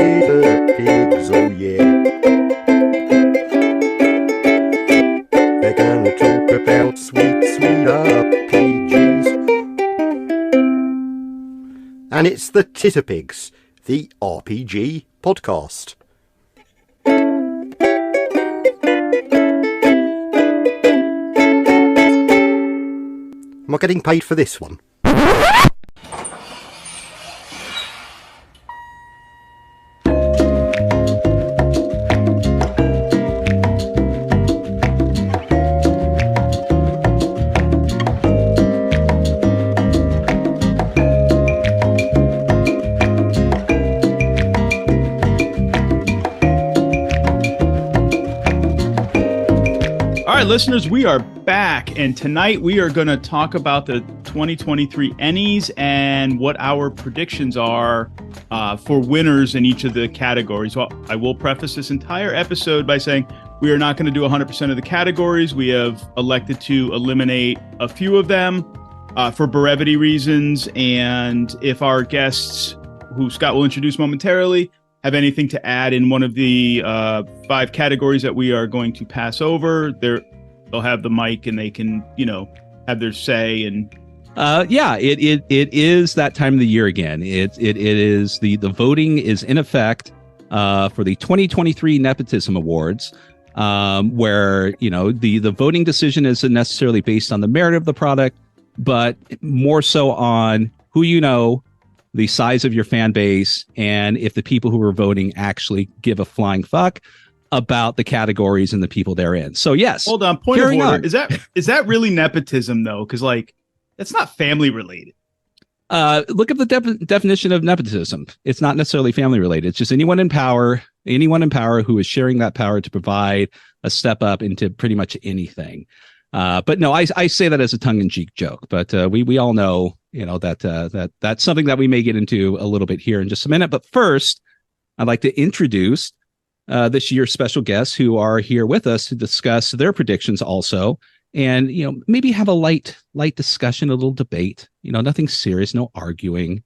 little pigs, oh yeah. They're gonna talk about sweet, sweet RPGs. And it's the Titterpigs, the RPG podcast. Am I getting paid for this one? Listeners, we are back, and tonight we are going to talk about the 2023 Ennies and what our predictions are for winners in each of the categories. Well, I will preface this entire episode by saying we are not going to do 100% of the categories. We have elected to eliminate a few of them for brevity reasons, and if our guests, who Scott will introduce momentarily, have anything to add in one of the 5 categories that we are going to pass over, they'll have the mic and they can, have their say. And it is that time of the year again. It is the voting is in effect for the 2023 Nepotism Awards, where the voting decision isn't necessarily based on the merit of the product, but more so on who the size of your fan base, and if the people who are voting actually give a flying fuck about the categories and the people they're in. So yes. Hold on. Point of order. Is that really nepotism though? Because that's not family related. Look at the definition of nepotism. It's not necessarily family related. It's just anyone in power who is sharing that power to provide a step up into pretty much anything. But no, I say that as a tongue-in-cheek joke. But we all know that that's something that we may get into a little bit here in just a minute. But first, I'd like to introduce this year's special guests who are here with us to discuss their predictions also, and maybe have a light discussion, a little debate. Nothing serious, no arguing.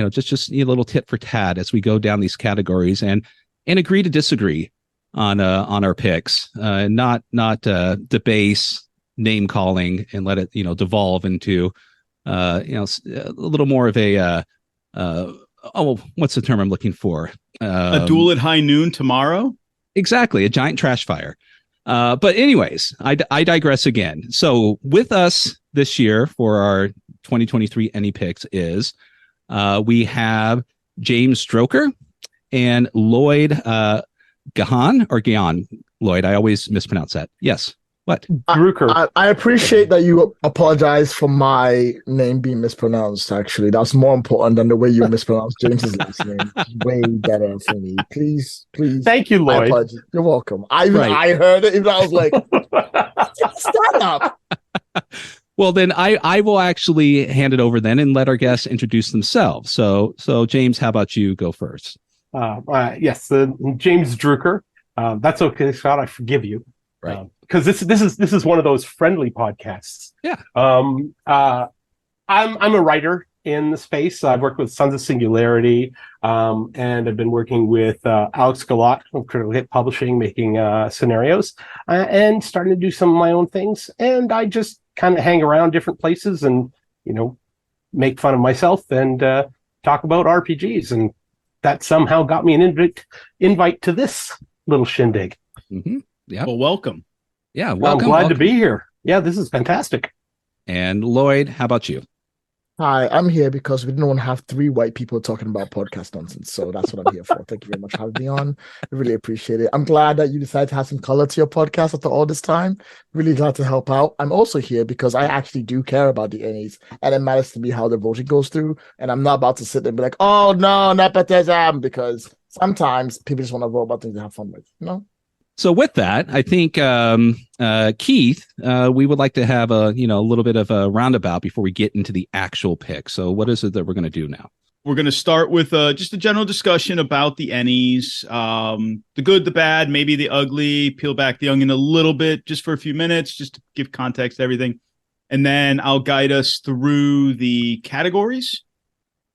Just a little tit for tat as we go down these categories and agree to disagree on our picks, not debase, name calling, and let it devolve into a little more of a what's the term I'm looking for? A duel at high noon tomorrow? Exactly, a giant trash fire. But anyways, I digress again. So with us this year for our 2023 Ennie picks is we have James Droucker and Lloyd Gyan. Lloyd, I always mispronounce that. Yes. What? Droucker. I appreciate that you apologize for my name being mispronounced, actually. That's more important than the way you mispronounced James's last name. It's way better for me. Please. Thank you, Lloyd. You're welcome. I heard it and I was like, stand up. Well, then I will actually hand it over then and let our guests introduce themselves. So James, how about you go first? Yes, James Droucker. That's okay, Scott. I forgive you. Right. Because this is one of those friendly podcasts. Yeah. I'm a writer in the space. I've worked with Sons of Singularity, and I've been working with Alex Galat of Critical Hit Publishing, making scenarios, and starting to do some of my own things. And I just kind of hang around different places and make fun of myself and talk about RPGs, and that somehow got me an invite to this little shindig. Mm-hmm. Yeah. Well, welcome. Yeah, welcome. I'm glad to be here. Yeah, this is fantastic. And Lloyd, how about you? Hi, I'm here because we didn't want to have 3 white people talking about podcast nonsense. So that's what I'm here for. Thank you very much for having me on. I really appreciate it. I'm glad that you decided to have some color to your podcast after all this time. Really glad to help out. I'm also here because I actually do care about the Ennies, and it matters to me how the voting goes through. And I'm not about to sit there and be like, oh no, nepotism, because sometimes people just want to vote about things to have fun with, So with that, I think Keith, we would like to have a little bit of a roundabout before we get into the actual pick. So what is it that we're going to do now? We're going to start with just a general discussion about the Ennies, the good, the bad, maybe the ugly, peel back the onion a little bit just for a few minutes, just to give context to everything. And then I'll guide us through the categories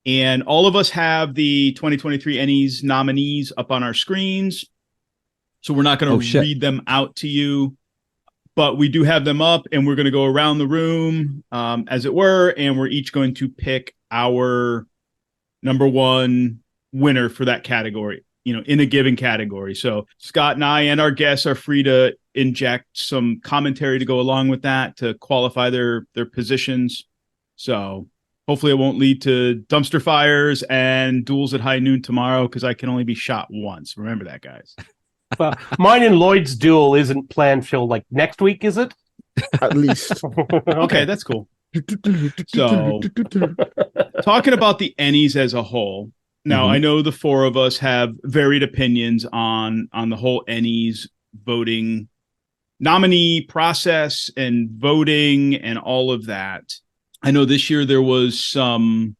And all of us have the 2023 Ennies nominees up on our screens. So we're not going to read them out to you, but we do have them up, and we're going to go around the room, as it were, and we're each going to pick our number one winner for that category, in a given category. So Scott and I and our guests are free to inject some commentary to go along with that to qualify their positions. So hopefully it won't lead to dumpster fires and duels at high noon tomorrow, because I can only be shot once. Remember that, guys. Well, mine and Lloyd's duel isn't planned till like next week, is it? At least. Okay, that's cool. So, talking about the Ennies as a whole, now I know the four of us have varied opinions on the whole Ennies voting nominee process and voting and all of that. I know this year there was some,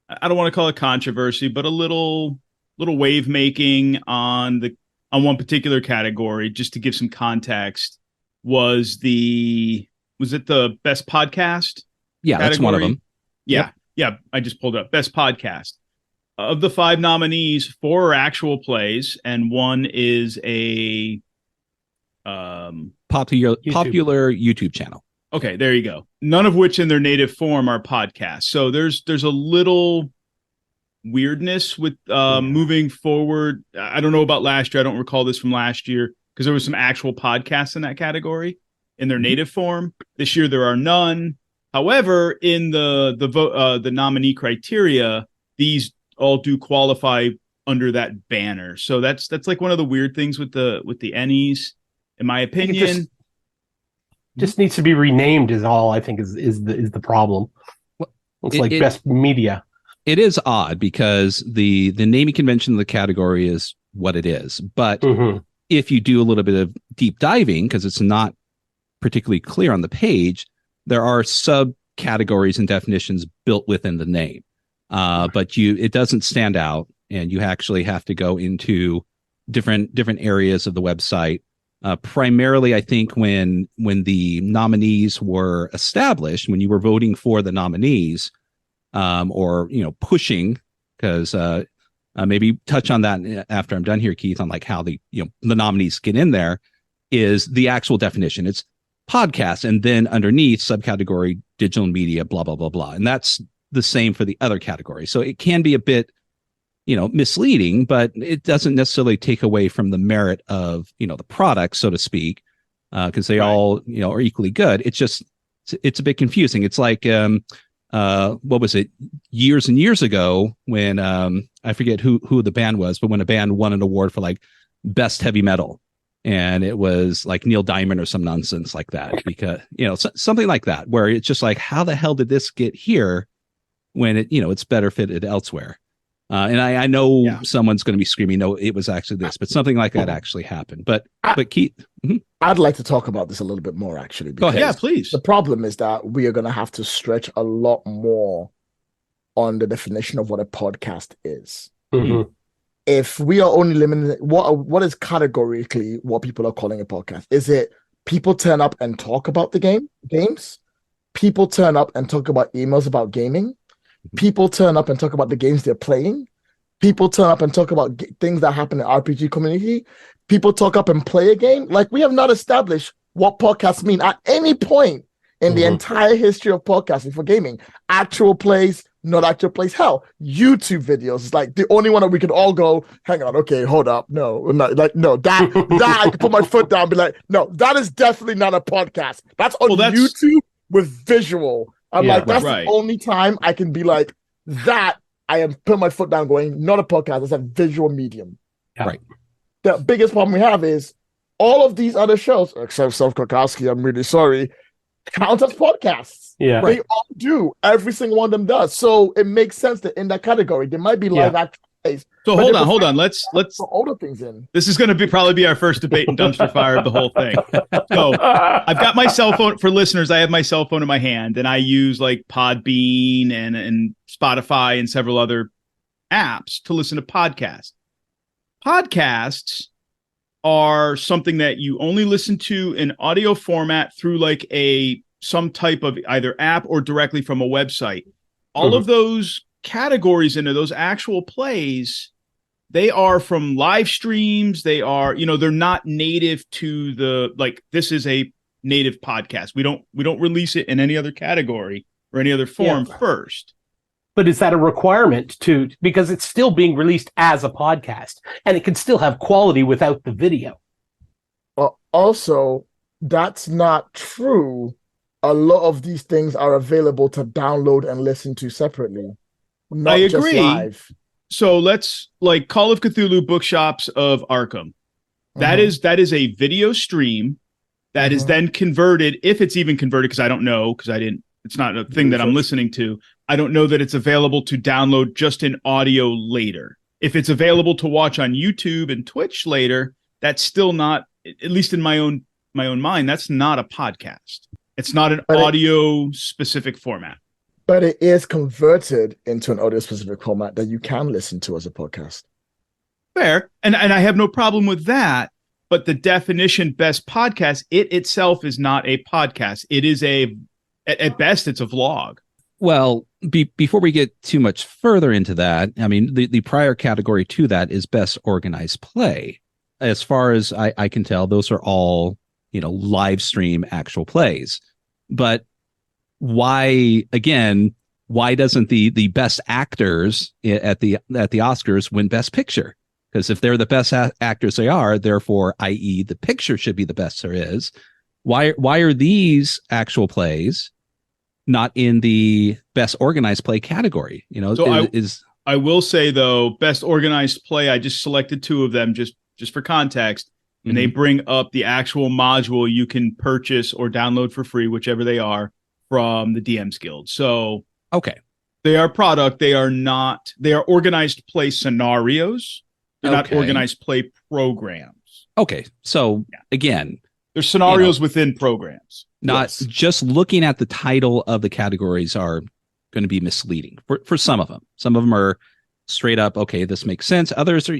I don't want to call it controversy, but a little wave making on one particular category. Just to give some context, was it the best podcast? Yeah, category? That's one of them. Yeah. Yeah. I just pulled up best podcast. Of the 5 nominees, 4 are actual plays, and 1 is a popular YouTube channel. Okay, there you go. None of which in their native form are podcasts. So there's a little weirdness with moving forward. I don't know about last year. I don't recall this from last year, because there was some actual podcasts in that category in their native form. This year there are none. However, in the nominee criteria, these all do qualify under that banner. So that's like one of the weird things with the Ennies, in my opinion. Just needs to be renamed is all I think is the problem. It's like best media. It is odd because the naming convention of the category is what it is. But if you do a little bit of deep diving, because it's not particularly clear on the page, there are subcategories and definitions built within the name. But it doesn't stand out, and you actually have to go into different areas of the website. Primarily, I think when the nominees were established, when you were voting for the nominees, or pushing, because maybe touch on that after I'm done here, Keith, on like how the nominees get in there, is the actual definition. It's podcast, and then underneath subcategory digital media, blah blah blah blah, and that's the same for the other category. So it can be a bit misleading, but it doesn't necessarily take away from the merit of the product, so to speak, because they all are equally good. It's a bit confusing. It's like what was it, years and years ago, when I forget who the band was, but when a band won an award for like best heavy metal, and it was like Neil Diamond or some nonsense like that, because something like that, where it's just like, how the hell did this get here when it's better fitted elsewhere? And I know someone's going to be screaming, no, it was actually this, but something like that actually happened. But Keith, I'd like to talk about this a little bit more, actually. Go ahead. Yeah, please. The problem is that we are going to have to stretch a lot more on the definition of what a podcast is. If we are only limited, what is categorically what people are calling a podcast? Is it people turn up and talk about the games? People turn up and talk about emails about gaming? People turn up and talk about the games they're playing. People turn up and talk about things that happen in the RPG community. People talk up and play a game. Like, we have not established what podcasts mean at any point in the entire history of podcasting for gaming. Actual plays, not actual plays. Hell, YouTube videos is like the only one that we could all go, hang on, okay, hold up. No, that I could put my foot down and be like, no, that is definitely not a podcast. That's on YouTube with visual. That's the only time I can be like, that I am putting my foot down going, not a podcast, it's a visual medium. Right. The biggest problem we have is all of these other shows, except Self-Kokowski, I'm really sorry, count as podcasts. Yeah. They all do. Every single one of them does. So it makes sense that in that category, there might be live action plays. So hold on. Let's older things in. This is going to probably be our first debate and dumpster fire of the whole thing. So I've got my cell phone for listeners. I have my cell phone in my hand, and I use like Podbean and Spotify and several other apps to listen to podcasts. Podcasts are something that you only listen to in audio format through like some type of either app or directly from a website. All of those categories into those actual plays, they are from live streams. They are, they're not native to the, like, this is a native podcast. We don't release it in any other category or any other form first. But is that a requirement because it's still being released as a podcast and it can still have quality without the video? Also, that's not true. A lot of these things are available to download and listen to separately. Not I agree. Just live. So let's, like, Call of Cthulhu Bookshops of Arkham. That is a video stream that is then converted, if it's even converted, because I don't know, it's not a thing that I'm listening to. I don't know that it's available to download just in audio later. If it's available to watch on YouTube and Twitch later, that's still not, at least in my own mind, that's not a podcast. It's not an audio specific format. But it is converted into an audio specific format that you can listen to as a podcast. Fair. And I have no problem with that. But the definition best podcast, it itself is not a podcast. It is at best, it's a vlog. Well, before we get too much further into that, I mean, the prior category to that is best organized play. As far as I can tell, those are all, live stream actual plays. But why doesn't the best actors at the Oscars win Best Picture? Because if they're the best actors they are, therefore, i.e., the picture should be the best there is. Why are these actual plays not in the best organized play category? I will say, though, best organized play, I just selected two of them just for context, and they bring up the actual module you can purchase or download for free, whichever they are, from the DMs Guild. So okay, they are product. They are organized play scenarios. They're not organized play programs. Okay, so again, there's scenarios within programs. Not just looking at the title of the categories are going to be misleading for some of them. Some of them are straight up, okay, this makes sense. Others are,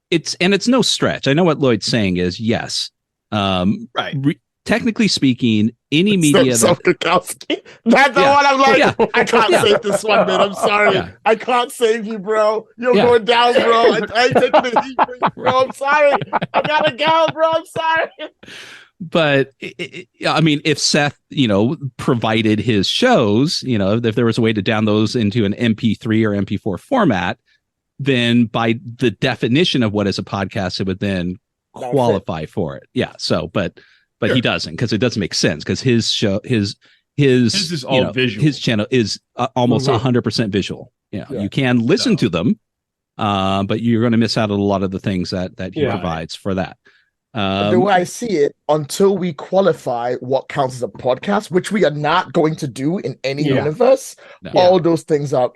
it's no stretch. I know what Lloyd's saying is yes. Right. Technically speaking, any media That's the one I'm like, I can't save this one, man. I'm sorry. Yeah. I can't save you, bro. You're going down, bro. I take the heat for you, bro. I'm sorry. I gotta go, bro. I'm sorry. But I mean, if Seth, provided his shows, if there was a way to download those into an MP3 or MP4 format, then by the definition of what is a podcast, it would then qualify for it. Yeah. So, but he doesn't, because it doesn't make sense, because his show, his is all visual. His channel is almost 100% visual. You can listen to them, but you're going to miss out on a lot of the things that he provides for that. The way I see it, until we qualify what counts as a podcast, which we are not going to do in any universe, all those things are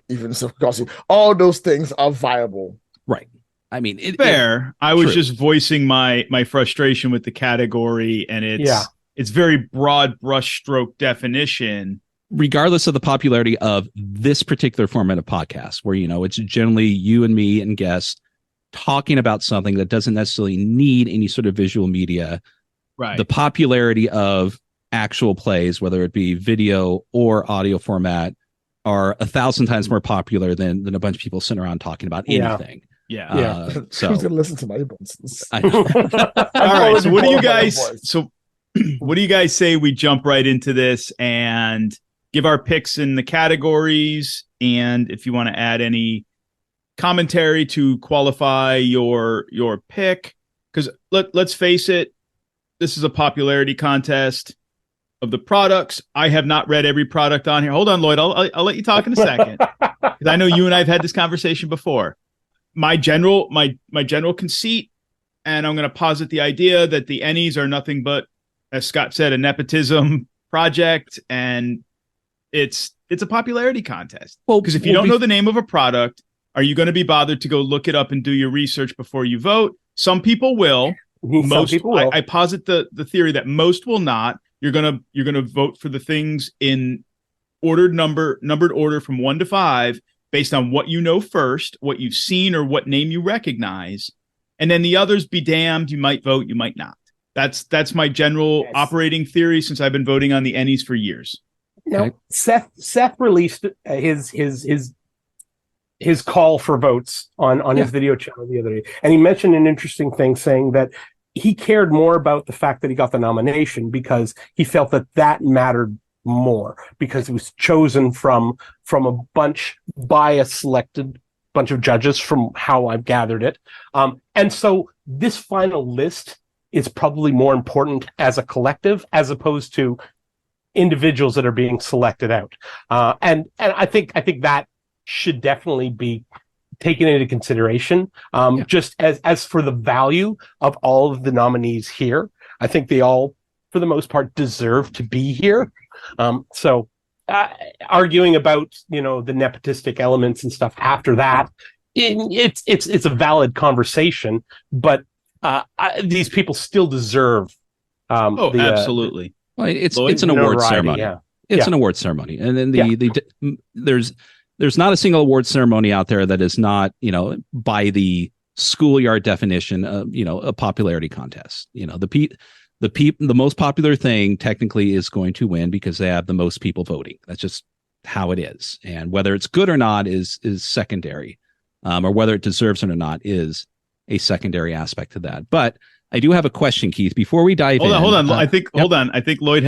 all those things are viable. Right. I mean, fair. I was just voicing my frustration with the category, and it's very broad brushstroke definition. Regardless of the popularity of this particular format of podcast, where it's generally you and me and guests talking about something that doesn't necessarily need any sort of visual media. Right. The popularity of actual plays, whether it be video or audio format, are 1,000 times more popular than a bunch of people sitting around talking about anything. Yeah. So who's gonna listen to my nonsense? I know. All right. So what do you guys? So what do you guys say we jump right into this and give our picks in the categories, and if you want to add any commentary to qualify your pick, because let's face it, this is a popularity contest of the products. I have not read every product on here. Hold on, Lloyd. I'll let you talk in a second, because I know you and I have had this conversation before. My general conceit, and I'm going to posit the idea that the Ennies are nothing but, as Scott said, a nepotism project, and it's a popularity contest. Well, because if you don't know the name of a product, are you going to be bothered to go look it up and do your research before you vote? Some people will. Most people will. I posit the theory that most will not. You're gonna vote for the things in numbered order from 1 to 5, based on what you know first, what you've seen, or what name you recognize, and then the others be damned. You might vote, you might not. That's my general operating theory, since I've been voting on the Ennies for years. Now, Okay. Seth released his call for votes on his video channel the other day, and he mentioned an interesting thing, saying that he cared more about the fact that he got the nomination because he felt that mattered more, because it was chosen from by a selected bunch of judges, from how I've gathered it. And so this final list is probably more important as a collective as opposed to individuals that are being selected out. And I think that should definitely be taken into consideration. Just as for the value of all of the nominees here, I think they all, for the most part, deserve to be here. So arguing about, the nepotistic elements and stuff after that, it's a valid conversation, but these people still deserve. Absolutely. Well, it's Lloyd? an award Notoriety, ceremony. yeah. It's Yeah. an award ceremony, and then there's not a single award ceremony out there that is not, by the schoolyard definition of, a popularity contest. The most popular thing technically is going to win because they have the most people voting. That's just how it is. And whether it's good or not is secondary, or whether it deserves it or not is a secondary aspect to that. But I do have a question, Keith, before we dive in. Hold on. I think Lloyd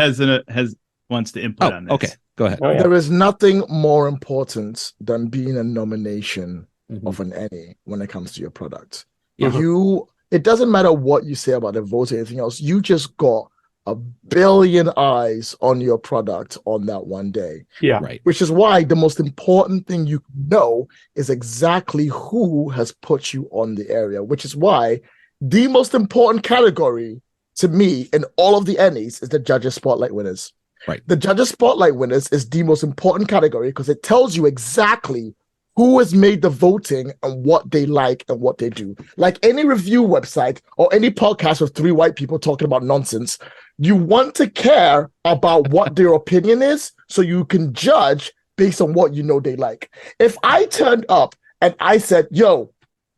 wants to input on this. Okay, go ahead. Oh, yeah. There is nothing more important than being a nomination of an Ennie when it comes to your product. It doesn't matter what you say about the vote or anything else. You just got a billion eyes on your product on that one day. Yeah. Right. Which is why the most important thing you know is exactly who has put you on the area, which is why the most important category to me in all of the Ennies is the Judges Spotlight winners. Right. The Judges Spotlight winners is the most important category because it tells you exactly who has made the voting and what they like and what they do. Like any review website or any podcast with three white people talking about nonsense, you want to care about what their opinion is so you can judge based on what you know they like. If I turned up and I said, yo,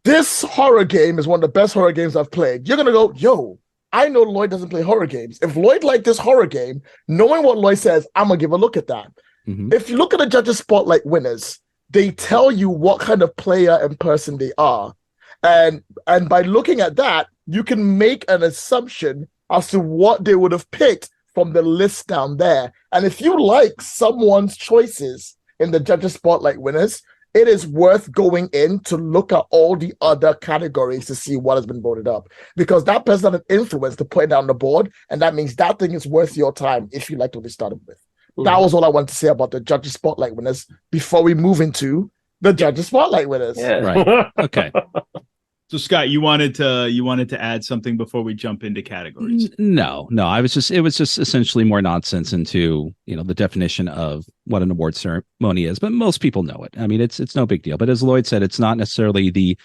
this horror game is one of the best horror games I've played, you're going to go, yo, I know Lloyd doesn't play horror games. If Lloyd liked this horror game, knowing what Lloyd says, I'm going to give a look at that. If you look at the Judges Spotlight winners, they tell you what kind of player and person they are. And by looking at that, you can make an assumption as to what they would have picked from the list down there. And if you like someone's choices in the Judges Spotlight winners, it is worth going in to look at all the other categories to see what has been voted up. Because that person had an influence to put it down the board, and that means that thing is worth your time if you liked what they started with. That was all I wanted to say about the Judges Spotlight winners before we move into the Judges Spotlight winners. Yeah. Right. Okay. So Scott, you wanted to add something before we jump into categories. No. It was just essentially more nonsense into, the definition of what an award ceremony is, but most people know it. I mean, it's no big deal. But as Lloyd said, it's not necessarily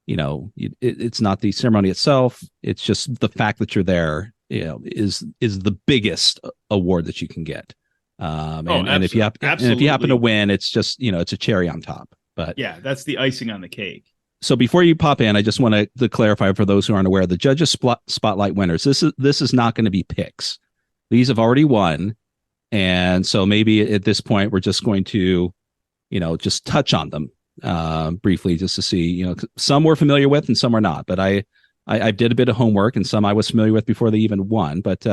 it's not the ceremony itself. It's just the fact that you're there, is the biggest award that you can get. And if you happen to win, it's just, it's a cherry on top. But yeah, that's the icing on the cake. So before you pop in, I just want to clarify for those who aren't aware, the Judges Spotlight winners, this is not going to be picks. These have already won. And so maybe at this point, we're just going to, just touch on them briefly just to see, some we're familiar with and some are not. But I did a bit of homework and some I was familiar with before they even won. But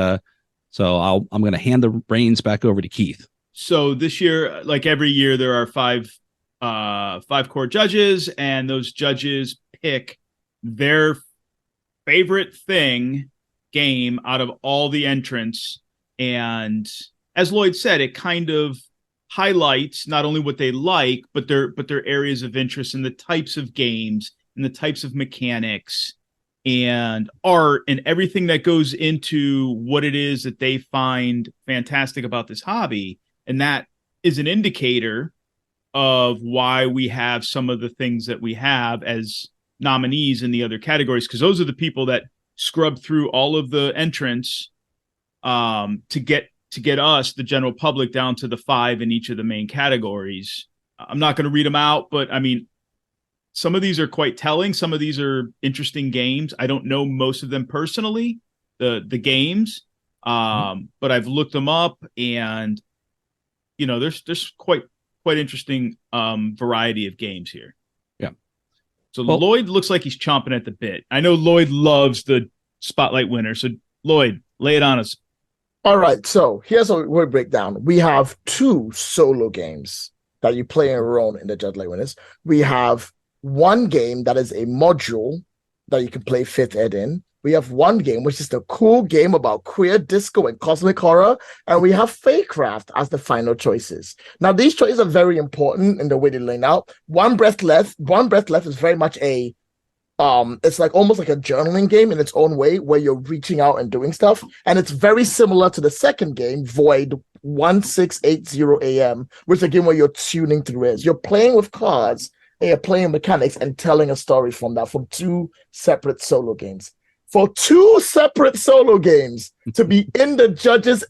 so I'm going to hand the reins back over to Keith. So this year, like every year, there are five core judges, and those judges pick their favorite game out of all the entrants. And as Lloyd said, it kind of highlights not only what they like, but their areas of interest and the types of games and the types of mechanics and art and everything that goes into what it is that they find fantastic about this hobby. And that is an indicator of why we have some of the things that we have as nominees in the other categories, because those are the people that scrub through all of the entrants to get us, the general public, down to the 5 in each of the main categories. I'm not going to read them out, but I mean, some of these are quite telling. Some of these are interesting games. I don't know most of them personally, the games, but I've looked them up, and there's quite interesting variety of games here. Yeah. So Lloyd looks like he's chomping at the bit. I know Lloyd loves the spotlight winner. So Lloyd, lay it on us. All right, so here's a word breakdown. We have 2 solo games that you play on your own in the Judge Winners. We have one game that is a module that you can play 5th ed in. We have one game, which is the cool game about queer disco and cosmic horror. And we have Fakecraft as the final choices. Now, these choices are very important in the way they lay out. One Breath Left is very much a it's like almost like a journaling game in its own way, where you're reaching out and doing stuff. And it's very similar to the second game, Void 1680 AM, which is a game where you're tuning through it. You're playing with cards and you're playing mechanics and telling a story from 2 separate solo games. For 2 separate solo games to be in the judges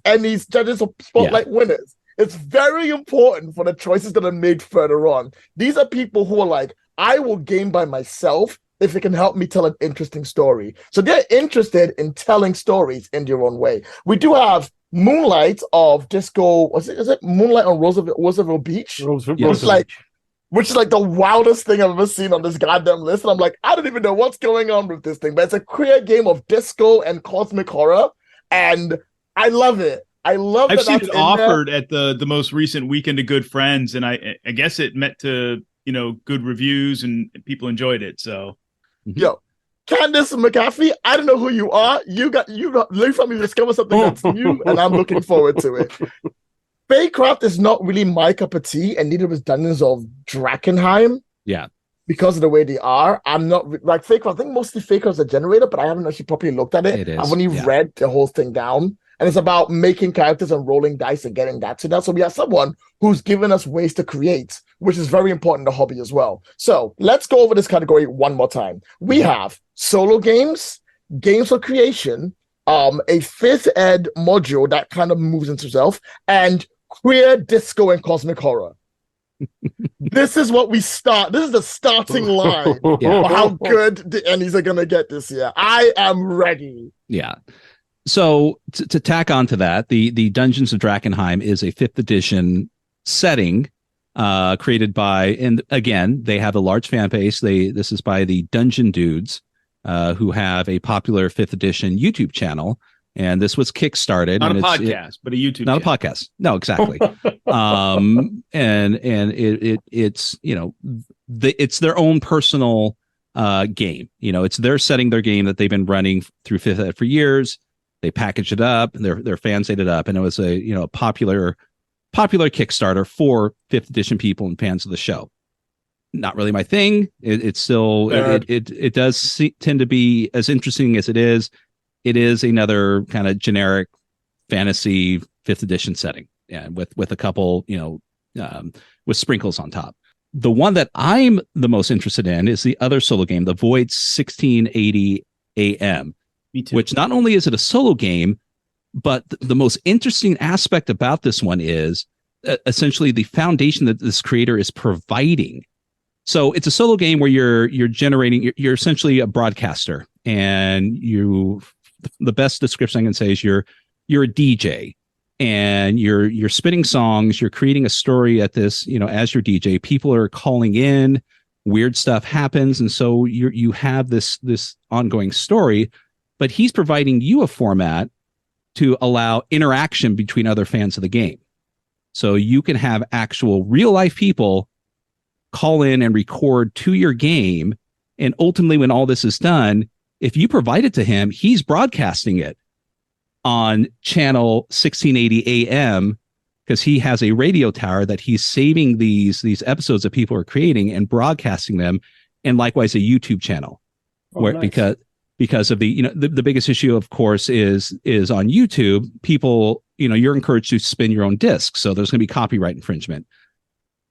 spotlight winners, it's very important for the choices that are made further on. These are people who are like, I will game by myself if it can help me tell an interesting story. So they're interested in telling stories in their own way. We do have Moonlight of Disco. Is it Moonlight on Roosevelt Beach? Which is like the wildest thing I've ever seen on this goddamn list. And I'm like, I don't even know what's going on with this thing, but it's a queer game of disco and cosmic horror, and I love it. I've seen it offered at the most recent Weekend of Good Friends, and I guess it met to good reviews and people enjoyed it. So. Yo, Candace McAfee, I don't know who you are. You let me discover something that's new, and I'm looking forward to it. Fakecraft is not really my cup of tea, and neither is Dungeons of Drakkenheim. Yeah. Because of the way they are. I'm not like Fakecraft. I think mostly Fakecraft's a generator, but I haven't actually properly looked at it. It is, I've only read the whole thing down. And it's about making characters and rolling dice and getting that to that. So we have someone who's given us ways to create, which is very important in the hobby as well. So let's go over this category one more time. We have solo games, games for creation, a 5th ed module that kind of moves into itself, and queer disco and cosmic horror. This is what we start. This is the starting line for how good the Ennies are going to get this year. I am ready. Yeah. So to tack on to that, the Dungeons of Drakkenheim is a 5th edition setting created by, and again, they have a large fan base. This is by the Dungeon Dudes, who have a popular 5th edition YouTube channel. And this was kickstarted. Not a podcast, but a YouTube channel. Not a podcast. No, exactly. It's, it's their own personal game. It's their setting, their game that they've been running through 5th Ed for years. They packaged it up, and their fans ate it up, and it was a popular Kickstarter for 5th edition people and fans of the show. Not really my thing. It's still it does tend to be as interesting as it is. It is another kind of generic fantasy 5th edition setting, with a couple with sprinkles on top. The one that I'm the most interested in is the other solo game, the Void 1680 AM. Which not only is it a solo game, but the most interesting aspect about this one is essentially the foundation that this creator is providing. So it's a solo game where you're generating, you're essentially a broadcaster, and the best description I can say is you're a DJ, and you're spinning songs, you're creating a story at this, as your DJ. People are calling in, weird stuff happens, and so you have this ongoing story. But he's providing you a format to allow interaction between other fans of the game. So you can have actual real life people call in and record to your game. And ultimately, when all this is done, if you provide it to him, he's broadcasting it on channel 1680 AM, because he has a radio tower that he's saving these episodes that people are creating and broadcasting them. And likewise, a YouTube channel because of the biggest issue, of course, is on YouTube. People, you're encouraged to spin your own disc, so there's going to be copyright infringement.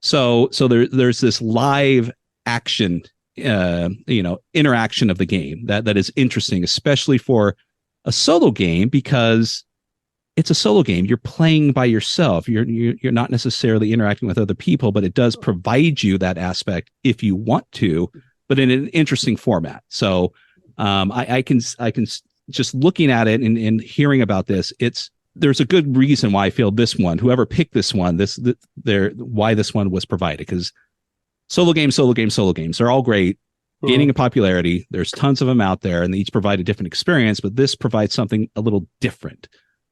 So there's this live action, interaction of the game that is interesting, especially for a solo game, because it's a solo game. You're playing by yourself. You're not necessarily interacting with other people, but it does provide you that aspect if you want to, but in an interesting format. So I can just looking at it and hearing about this, it's there's a good reason why I feel this one, whoever picked this one, why this one was provided, because solo games are all great, gaining in popularity. There's tons of them out there, and they each provide a different experience, but this provides something a little different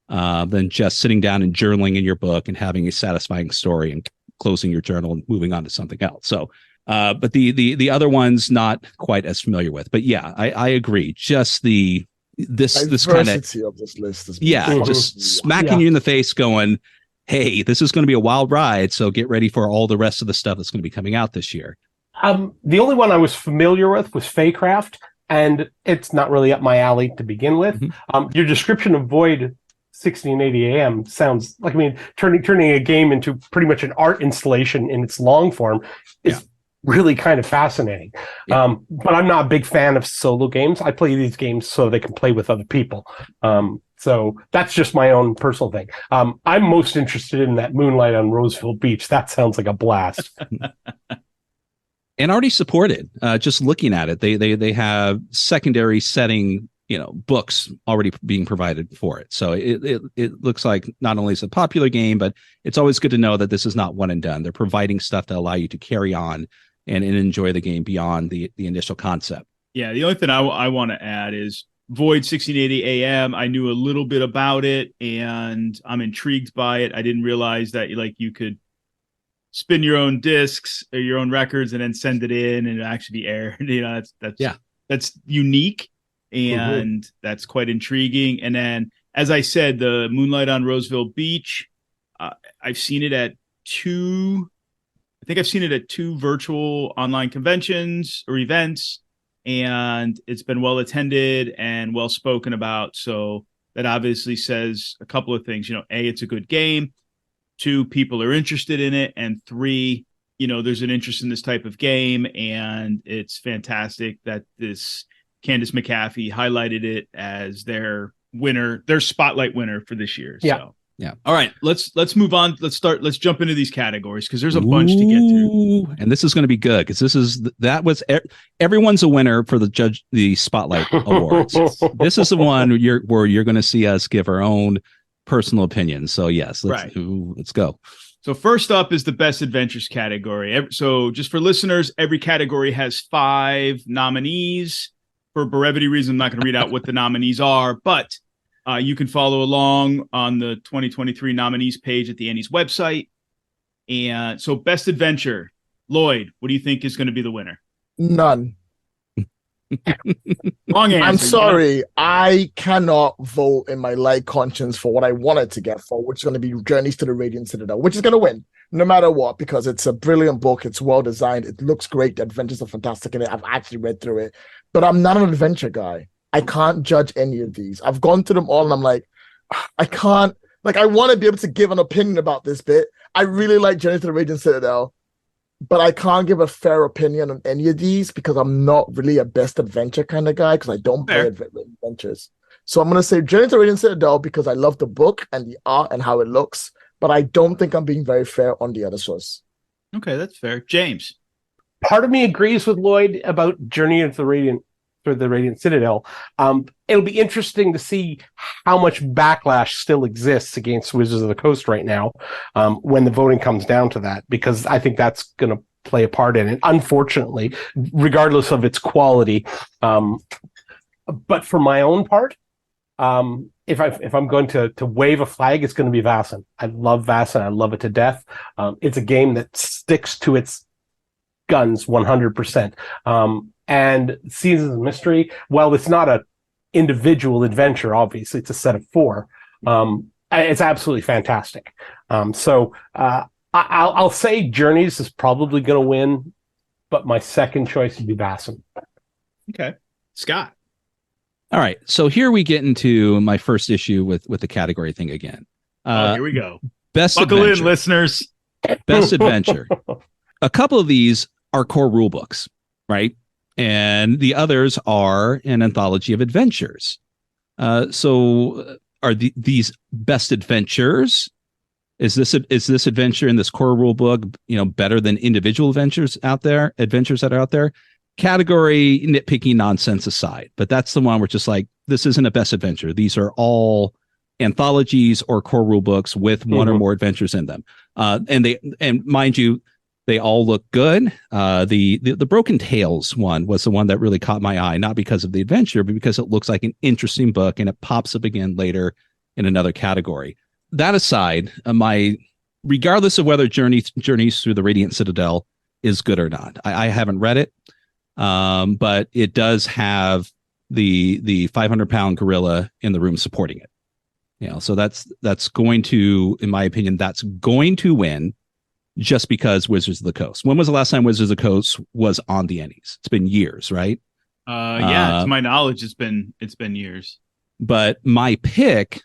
than just sitting down and journaling in your book and having a satisfying story and closing your journal and moving on to something else. So, but the other ones not quite as familiar with. But yeah, I agree. Just this kind of this list is just smacking you in the face, going, hey, this is going to be a wild ride, so get ready for all the rest of the stuff that's going to be coming out this year. The only one I was familiar with was Faycraft, and it's not really up my alley to begin with. Your description of Void 1680 AM sounds like, turning a game into pretty much an art installation in its long form is really kind of fascinating. But I'm not a big fan of solo games. I play these games so they can play with other people. So that's just my own personal thing. I'm most interested in that Moonlight on Roseville Beach. That sounds like a blast. And already supported. Just looking at it, they have secondary setting, books already being provided for it. So it looks like not only is it a popular game, but it's always good to know that this is not one and done. They're providing stuff to allow you to carry on and enjoy the game beyond the initial concept. Yeah, the only thing I want to add is Void 1680 AM. I knew a little bit about it, and I'm intrigued by it. I didn't realize that you could spin your own discs or your own records and then send it in and actually be aired. That's unique, and that's quite intriguing. And then, as I said, the Moonlight on Roseville Beach, I've seen it at two virtual online conventions or events, and it's been well attended and well spoken about. So that obviously says a couple of things. A, it's a good game. 2, people are interested in it. And 3, there's an interest in this type of game, and it's fantastic that this Candace McAfee highlighted it as their winner, their spotlight winner for this year. Yeah. So. Yeah. All right. Let's move on. Let's jump into these categories because there's a bunch to get to. And this is going to be good because everyone's a winner for the Spotlight Awards. This is the one where you're going to see us give our own personal opinions. So yes, let's go. So first up is the Best Adventures category. So just for listeners, every category has 5 nominees. For brevity reasons, I'm not going to read out what the nominees are, but you can follow along on the 2023 nominees page at the Ennie's website. And so Best Adventure, Lloyd, what do you think is going to be the winner? None. Wrong answer. I'm sorry. I cannot vote in my light conscience for what I wanted to get for, which is going to be Journeys to the Radiant Citadel, which is going to win no matter what, because it's a brilliant book. It's well designed. It looks great. The adventures are fantastic in it. I've actually read through it, but I'm not an adventure guy. I can't judge any of these. I've gone through them all and I'm like, I can't, I want to be able to give an opinion about this bit. I really like Journeys to the Radiant Citadel, but I can't give a fair opinion on any of these because I'm not really a best adventure kind of guy because I don't play adventures. So I'm going to say Journey to Radiant Citadel because I love the book and the art and how it looks, but I don't think I'm being very fair on the other source. Okay, that's fair. James. Part of me agrees with Lloyd about Journey to the Radiant Citadel. It'll be interesting to see how much backlash still exists against Wizards of the Coast right now when the voting comes down to that, because I think that's going to play a part in it, unfortunately, regardless of its quality. But for my own part, if I'm going to wave a flag, it's going to be Vaesen. I love Vaesen. I love it to death. It's a game that sticks to its guns 100%. And Seasons of Mystery, well, it's not an individual adventure, obviously. It's a set of 4. It's absolutely fantastic. So I'll say Journeys is probably going to win, but my second choice would be Vaesen. Okay. Scott. All right. So here we get into my first issue with the category thing again. Here we go. Buckle in, listeners. Best Adventure. A couple of these are core rule books, right? And the others are an anthology of adventures. So are these best adventures? Is this adventure in this core rule book, better than individual adventures that are out there? Category nitpicky nonsense aside, but that's the one where just like, this isn't a best adventure. These are all anthologies or core rule books with one or more adventures in them. And mind you, they all look good. The Broken Tales one was the one that really caught my eye, not because of the adventure, but because it looks like an interesting book and it pops up again later in another category. That aside, regardless of whether Journeys Through the Radiant Citadel is good or not, I haven't read it, but it does have the 500-pound gorilla in the room supporting it. So that's going to, in my opinion, that's going to win just because Wizards of the Coast. When was the last time Wizards of the Coast was on the Ennies? It's been years, right? To my knowledge, it's been years. But my pick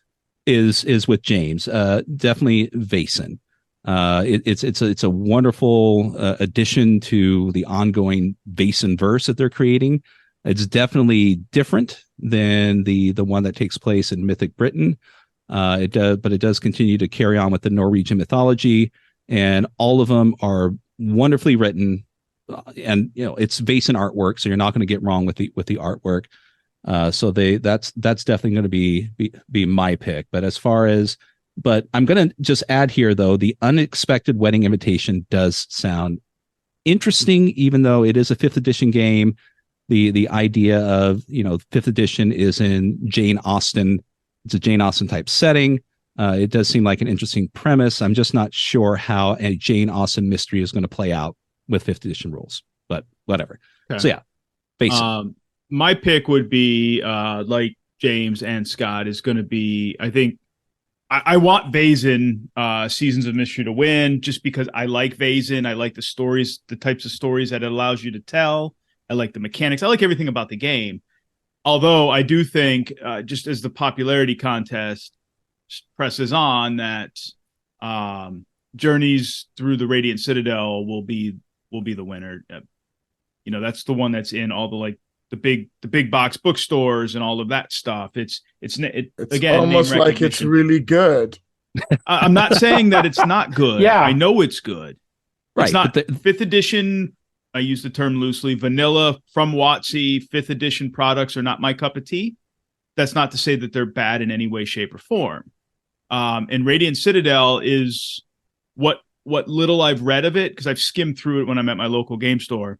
is with James. Definitely Vaesen. It's a wonderful addition to the ongoing Vaesen verse that they're creating. It's definitely different than the one that takes place in Mythic Britain. It does continue to carry on with the Norwegian mythology, and all of them are wonderfully written. And it's Vaesen artwork, so you're not going to get wrong with the artwork. So that's definitely going to be my pick. But I'm going to just add here, though, the Unexpected Wedding Invitation does sound interesting, even though it is a 5th edition game. The idea of 5th edition is in Jane Austen. It's a Jane Austen type setting. It does seem like an interesting premise. I'm just not sure how a Jane Austen mystery is going to play out with 5th edition rules, but whatever. Okay. So yeah, basically. My pick would be like James and Scott is going to be, I think I want Vaesen Seasons of Mystery to win just because I like Vaesen. I like the stories, the types of stories that it allows you to tell. I like the mechanics. I like everything about the game. Although I do think just as the popularity contest presses on that Journeys Through the Radiant Citadel will be the winner. That's the one that's in all the big box bookstores and all of that stuff. It's again almost like it's really good. I'm not saying that it's not good. Yeah, I know it's good. Right, it's not 5th edition. I use the term loosely. Vanilla from WotC 5th edition products are not my cup of tea. That's not to say that they're bad in any way, shape, or form. And Radiant Citadel is what little I've read of it, because I've skimmed through it when I'm at my local game store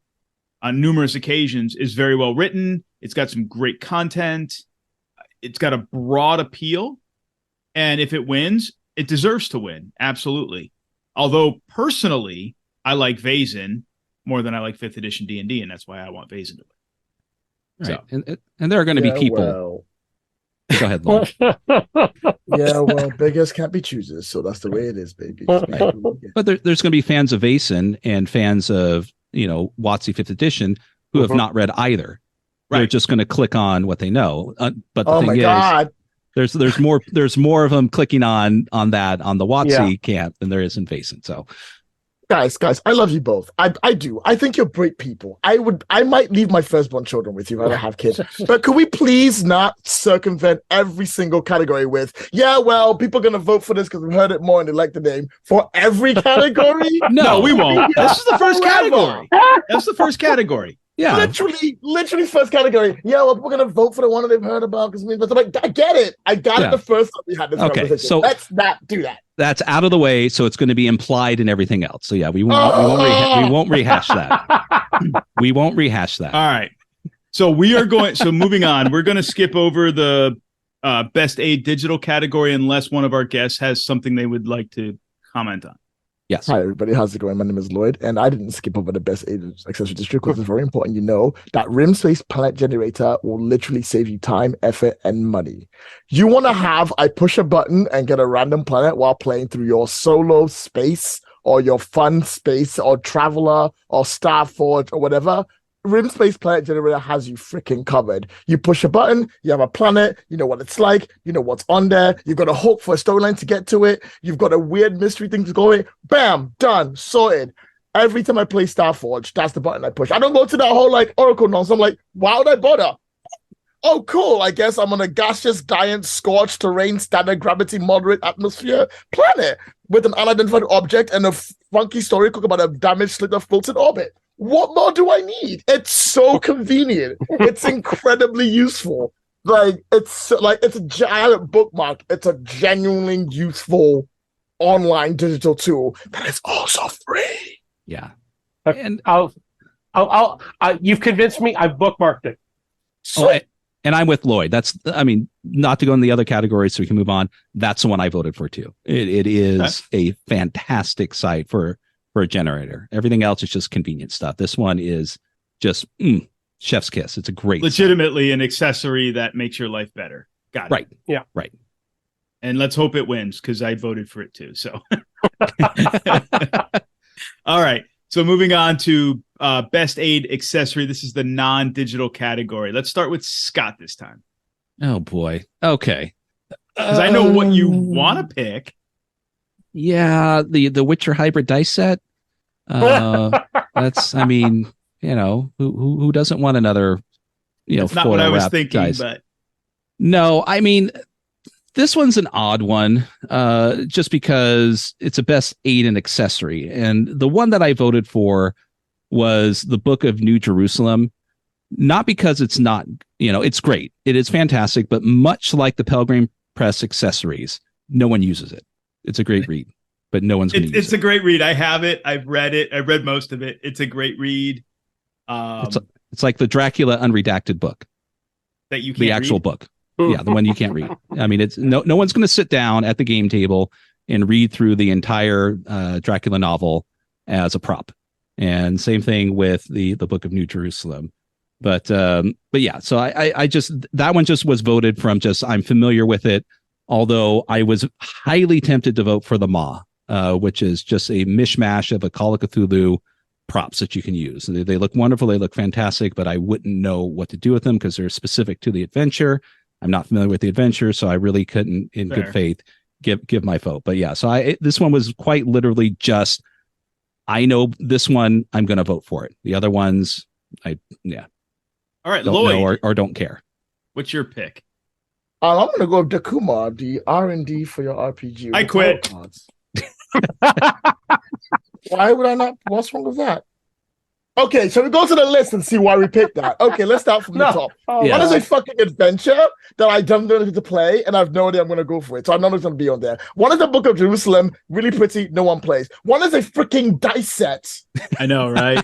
on numerous occasions, is very well written. It's got some great content. It's got a broad appeal. And if it wins, it deserves to win. Absolutely. Although personally, I like Vaesen more than I like 5th edition D&D, and that's why I want Vaesen to win. Right. So. And there are going to be people. Well. Go ahead, Lloyd. Yeah, well, beggars can't be choosers, so that's the way it is, baby. Right. But there's going to be fans of Vaesen and fans of WotC 5th edition who have not read either. Right. They're just going to click on what they know. But the thing is, there's more of them clicking on that on the WotC camp than there is in Vaesen. So. Guys, I love you both. I do. I think you're great people. I might leave my firstborn children with you if I don't have kids. But could we please not circumvent every single category with, people are going to vote for this because we've heard it more and they like the name for every category? No, we won't. This is the first category. That's the first category. Yeah. Literally first category. Yeah, well, people are going to vote for the one that they've heard about because I get it. I got it the first time we had this conversation. So let's not do that. That's out of the way, so it's going to be implied in everything else. So yeah, we won't rehash that. We won't rehash that. All right. So moving on, we're going to skip over the best aid digital category unless one of our guests has something they would like to comment on. Yes. Hi, everybody. How's it going? My name is Lloyd, and I didn't skip over the best aid accessory district because it's very important. That rim space planet generator will literally save you time, effort, and money. You want to I push a button and get a random planet while playing through your solo space or your fun space or traveler or Starforge or whatever. Rim Space Planet Generator has you freaking covered. You push a button, you have a planet, you know what it's like, you know what's on there, you've got a hook for a storyline to get to it, you've got a weird mystery thing to go in, bam, done, sorted. Every time I play Starforge, that's the button I push. I don't go to that whole Oracle nonsense. I'm like, why would I bother? Oh, cool. I guess I'm on a gaseous, giant, scorched terrain, standard gravity, moderate atmosphere planet with an unidentified object and a funky story about a damaged slit of floating orbit. What more do I need? It's so convenient. It's incredibly useful. It's a giant bookmark. It's a genuinely useful online digital tool that is also free. Yeah. And I'll you've convinced me. I've bookmarked it. And I'm with Lloyd. Not to go in the other categories so we can move on. That's the one I voted for too. It is a fantastic site for a generator. Everything else is just convenient stuff. This one is just chef's kiss. It's a great legitimately an accessory that makes your life better. Got it. Right. Yeah. Right. And let's hope it wins because I voted for it too. So all right. So moving on to best aid accessory. This is the non-digital category. Let's start with Scott this time. Oh boy. Okay. Because I know what you want to pick. Yeah, the Witcher hybrid dice set. That's who doesn't want another It's not what I was thinking, dice. But no, this one's an odd one, just because it's a best aid and accessory. And the one that I voted for was the Book of New Jerusalem, not because it's not, it's great. It is fantastic, but much like the Pelgrane Press accessories, no one uses it. It's a great read, but no one's going to use it. It's a great read. I have it. I've read it. I read most of it. It's a great read. It's like the Dracula unredacted book. That you can't The actual read? book. Yeah, the one you can't read. It's no one's going to sit down at the game table and read through the entire Dracula novel as a prop. And same thing with the Book of New Jerusalem. But yeah, so I just, that one just was voted from I'm familiar with it. Although I was highly tempted to vote for the Maw, which is just a mishmash of a Call of Cthulhu props that you can use. They look wonderful. They look fantastic, but I wouldn't know what to do with them because they're specific to the adventure. I'm not familiar with the adventure, so I really couldn't, in good faith, give my vote. But yeah, so this one was quite literally just, I know this one, I'm going to vote for it. The other ones, All right, don't Lloyd, know or don't care. What's your pick? I'm going to go with Dakuma, the R&D for your RPG. I quit. Why would I not? What's wrong with that? Okay, shall we go to the list and see why we picked that? Okay, let's start from the top. One is a fucking adventure that I don't know to play, and I've no idea I'm going to go for it, so I'm not going to be on there. One is the Book of Jerusalem, really pretty, no one plays. One is a freaking dice set. I know, right?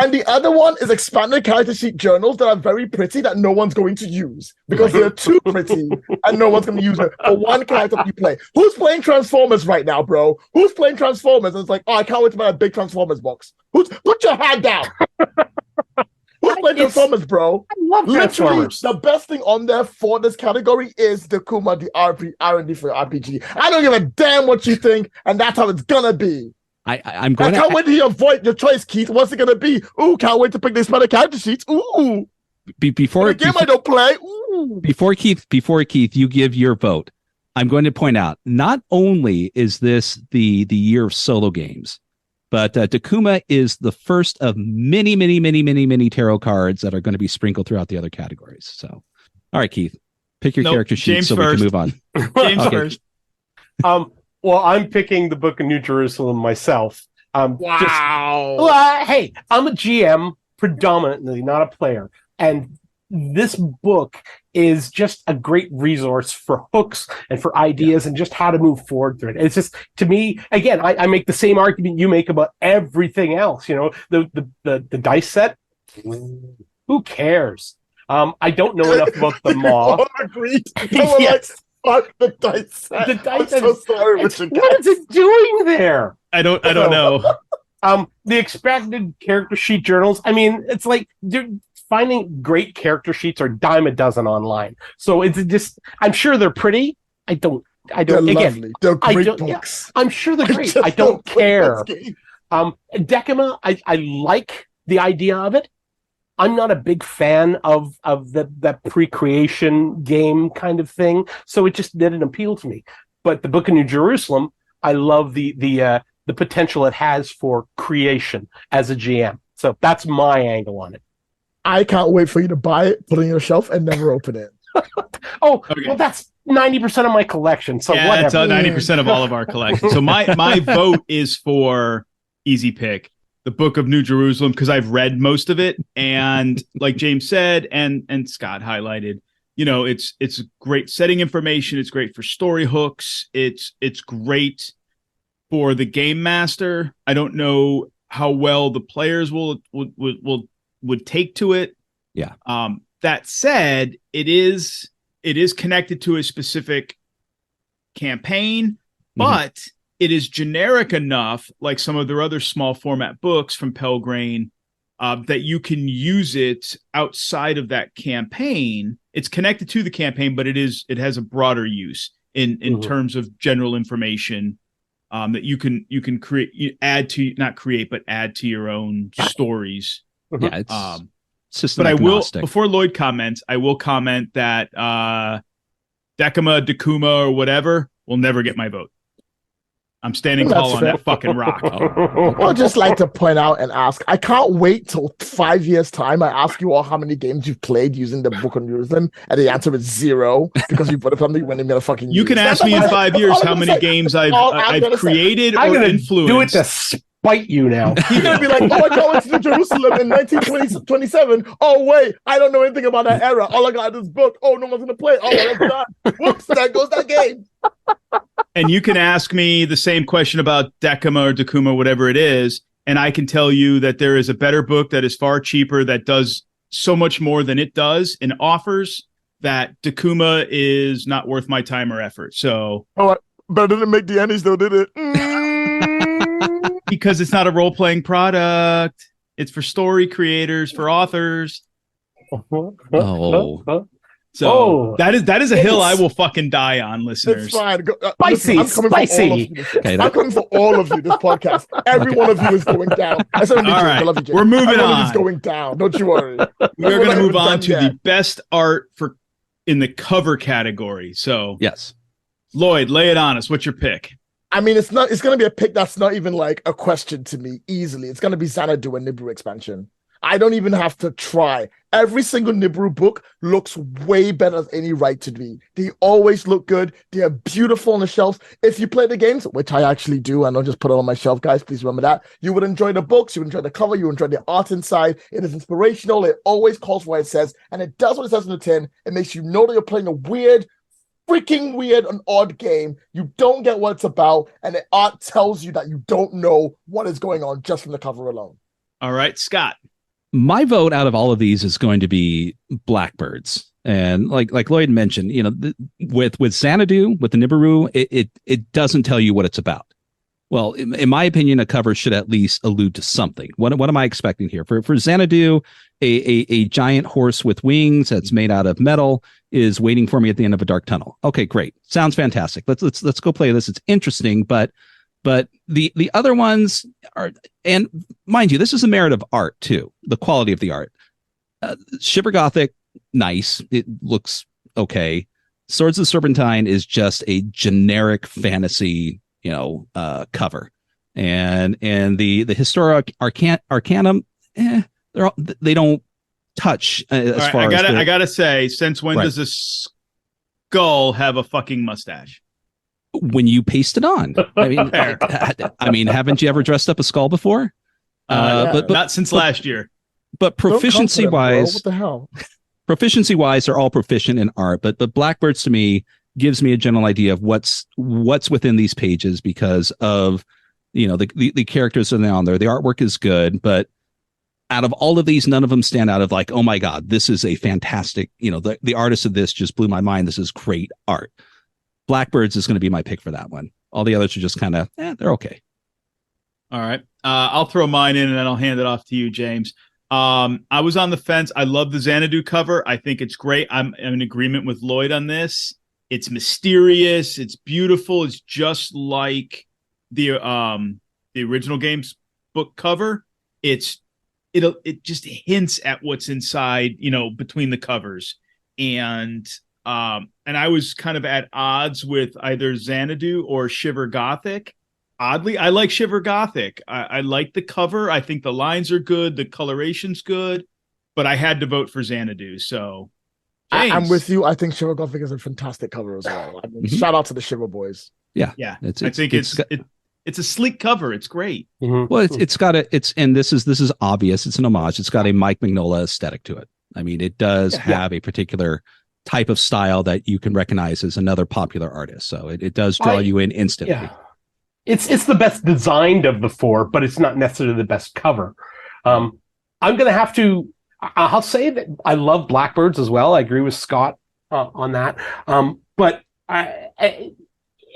And the other one is expanded character sheet journals that are very pretty that no one's going to use because they're too pretty and no one's going to use it for one character that you play. Who's playing Transformers right now, bro? Who's playing Transformers? And it's like, I can't wait to buy a big Transformers box. Put your hand down. Who's playing Transformers, bro? I love Transformers. The best thing on there for this category is the Kuma, the R&D for RPG. I don't give a damn what you think, and that's how it's gonna be. I can't wait to hear your choice, Keith. What's it gonna be? Ooh, can't wait to pick these better character sheets. Ooh, before game I don't play. Ooh. Before Keith, you give your vote. I'm going to point out not only is this the year of solo games, but Dakuma is the first of many tarot cards that are going to be sprinkled throughout the other categories. So, all right, Keith, pick your character sheet James so first. we can move on. James first. Well, I'm picking the Book of New Jerusalem myself. Wow. Hey, I'm a GM predominantly, not a player. And this book is just a great resource for hooks and for ideas and just how to move forward through it. It's just, to me, again, I make the same argument you make about everything else. The dice set, who cares? I don't know enough about the Maw. Agreed. Yes. Fuck the dice set. The dice I'm so sorry, Richard. What is it doing there? I don't know. The expanded character sheet journals. I mean, it's like finding great character sheets are dime a dozen online. So it's just, I'm sure they're pretty. I don't. They're again, lovely. They're great books. I'm sure they're great. I don't care. Decima, I like the idea of it. I'm not a big fan of that pre-creation game kind of thing, so it just didn't appeal to me. But the Book of New Jerusalem, I love the potential it has for creation as a GM. So that's my angle on it. I can't wait for you to buy it, put it on your shelf, and never open it. Well, that's 90% of my collection. So yeah, whatever. It's 90% of all of our collection. So my vote is for easy pick, the Book of New Jerusalem because I've read most of it, and like James said, and Scott highlighted, it's great setting information. It's great for story hooks. It's great for the game master. I don't know how well the players would take to it. Yeah. That said, it is connected to a specific campaign, but it is generic enough, like some of their other small format books from Pelgrane, that you can use it outside of that campaign. It's connected to the campaign, but it has a broader use in terms of general information that you can add to your own stories. Yeah, it's system but agnostic. I will, before Lloyd comments, I will comment that Decima, Decuma, or whatever will never get my vote. I'm standing tall on that fucking rock. I'd just like to point out and ask, I can't wait till 5 years' time. I ask you all how many games you've played using the Book of Jerusalem, and the answer is 0 because you put it something when you're gonna fucking. You can ask me in 5 years how many games I've created or influenced. Do it to spite you now. He's gonna be like, "Oh, I go into Jerusalem in 1927. Oh wait, I don't know anything about that era. All I got is this book. Oh, no one's gonna play. Oh, well, that's done. Whoops, there goes that game." And you can ask me the same question about Decima or Decuma, whatever it is, and I can tell you that there is a better book that is far cheaper that does so much more than it does and offers that Decuma is not worth my time or effort. So, but it didn't make the Ennies though, did it? Because it's not a role-playing product. It's for story creators, for authors. Oh. So that is a hill I will fucking die on, listeners. It's fine. Spicy, spicy. I'm coming for all of you. This podcast, every one of you is going down. All right, I love you, James. we're moving on. It's going down. Don't you worry. We're going to move on to the best art in the cover category. So yes, Lloyd, lay it on us. What's your pick? I mean, it's going to be a pick that's not even like a question to me easily. It's going to be Xanadu and Nibiru expansion. I don't even have to try. Every single Nibiru book looks way better than any right to be. They always look good. They are beautiful on the shelves. If you play the games, which I actually do, and I'll just put it on my shelf, guys, please remember that. You would enjoy the books. You would enjoy the cover. You would enjoy the art inside. It is inspirational. It always calls for what it says, and it does what it says in the tin. It makes you know that you're playing a freaking weird and odd game. You don't get what it's about, and the art tells you that you don't know what is going on just from the cover alone. All right, Scott. My vote out of all of these is going to be Blackbirds. And like Lloyd mentioned, with Xanadu, with the Nibiru, it doesn't tell you what it's about. Well, in my opinion, a cover should at least allude to something. What am I expecting here? For Xanadu, a giant horse with wings that's made out of metal is waiting for me at the end of a dark tunnel. Okay, great. Sounds fantastic. Let's go play this. It's interesting, but the other ones are, and mind you, this is a merit of art too, the quality of the art. Shiver Gothic, nice. It looks okay. Swords of the Serpentine is just a generic fantasy, cover. And the historic arcanum, they don't touch as far as I gotta say, since when does a skull have a fucking mustache? When you paste it on. I mean, haven't you ever dressed up a skull before? But not since last year. But proficiency wise, what the hell? Proficiency wise, they're all proficient in art. But Blackbirds to me gives me a general idea of what's within these pages because of the characters that are on there. The artwork is good, but out of all of these, none of them stand out of like, oh my God, this is a fantastic. The artist of this just blew my mind. This is great art. Blackbirds is going to be my pick for that one. All the others are just kind of, they're okay. All right. I'll throw mine in and then I'll hand it off to you, James. I was on the fence. I love the Xanadu cover. I think it's great. I'm in agreement with Lloyd on this. It's mysterious. It's beautiful. It's just like the original game's book cover. It just hints at what's inside, between the covers. And I was kind of at odds with either Xanadu or Shiver Gothic. Oddly, I like Shiver Gothic. I like the cover. I think the lines are good. The coloration's good. But I had to vote for Xanadu. So, James. I'm with you. I think Shiver Gothic is a fantastic cover as well. I mean, shout out to the Shiver boys. Yeah. I think it's It's a sleek cover. It's great. Mhm. Well, and this is obvious. It's an homage. It's got a Mike Mignola aesthetic to it. I mean, it does have a particular type of style that you can recognize as another popular artist. So it does draw you in instantly. Yeah. It's the best designed of the four, but it's not necessarily the best cover. I'm going to have to. I'll say that I love Blackbirds as well. I agree with Scott on that. But and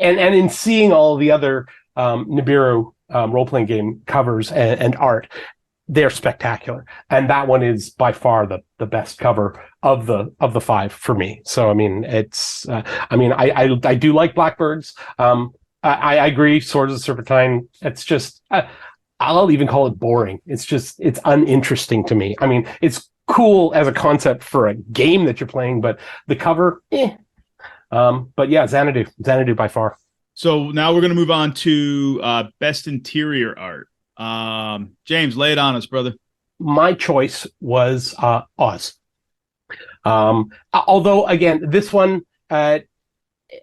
in seeing all the other Nibiru role-playing game covers and art, they're spectacular, and that one is by far the best cover of the five for me. So I mean, it's I do like Blackbirds. I agree. Swords of the Serpentine. It's just I'll even call it boring. It's uninteresting to me. I mean, it's cool as a concept for a game that you're playing, but the cover, But yeah, Xanadu by far. So now we're going to move on to best interior art. James, lay it on us, brother. My choice was Oz. Although, again, this one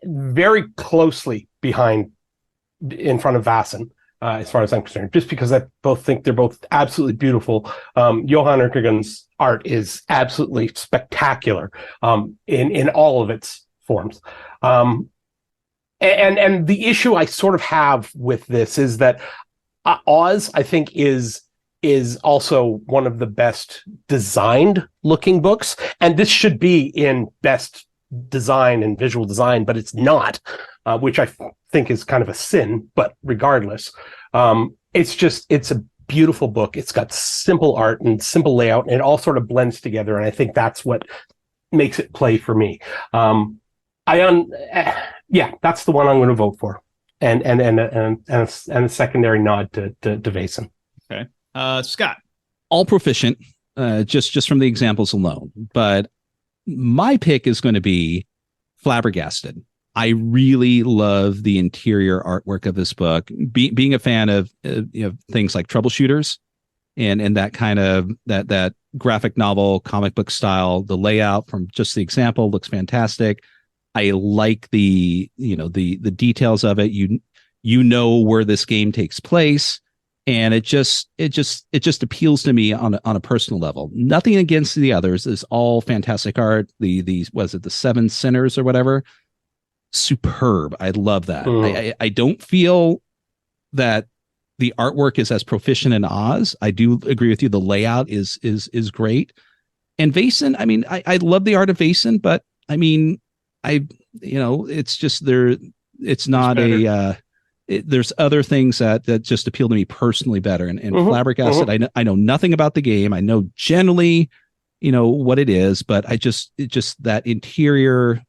very closely in front of Vaesen, as far as I'm concerned, just because I both think they're both absolutely beautiful. Johan Ertegun's art is absolutely spectacular in all of its forms. And the issue I sort of have with this is that Oz, I think, is also one of the best designed looking books. And this should be in best design and visual design, but it's not, which I think is kind of a sin, but regardless, it's a beautiful book. It's got simple art and simple layout, and it all sort of blends together. And I think that's what makes it play for me. That's the one I'm going to vote for. And a secondary nod to Vaesen. Okay. Scott. All proficient, just from the examples alone. But my pick is going to be Flabbergasted. I really love the interior artwork of this book. Being a fan of things like Troubleshooters and that kind of that graphic novel comic book style, the layout from just the example looks fantastic. I like the details of it. You know where this game takes place, and it just appeals to me on a personal level. Nothing against the others. It's all fantastic art. The Seven Sinners or whatever. Superb. I love that. I don't feel that the artwork is as proficient in Oz. I do agree with you. The layout is great. And Vaesen, I mean, I love the art of Vaesen, but I mean, it's just there. It's not there's other things that just appeal to me personally better. And Flabbergasted, I know nothing about the game. I know generally, what it is, but it just that the interior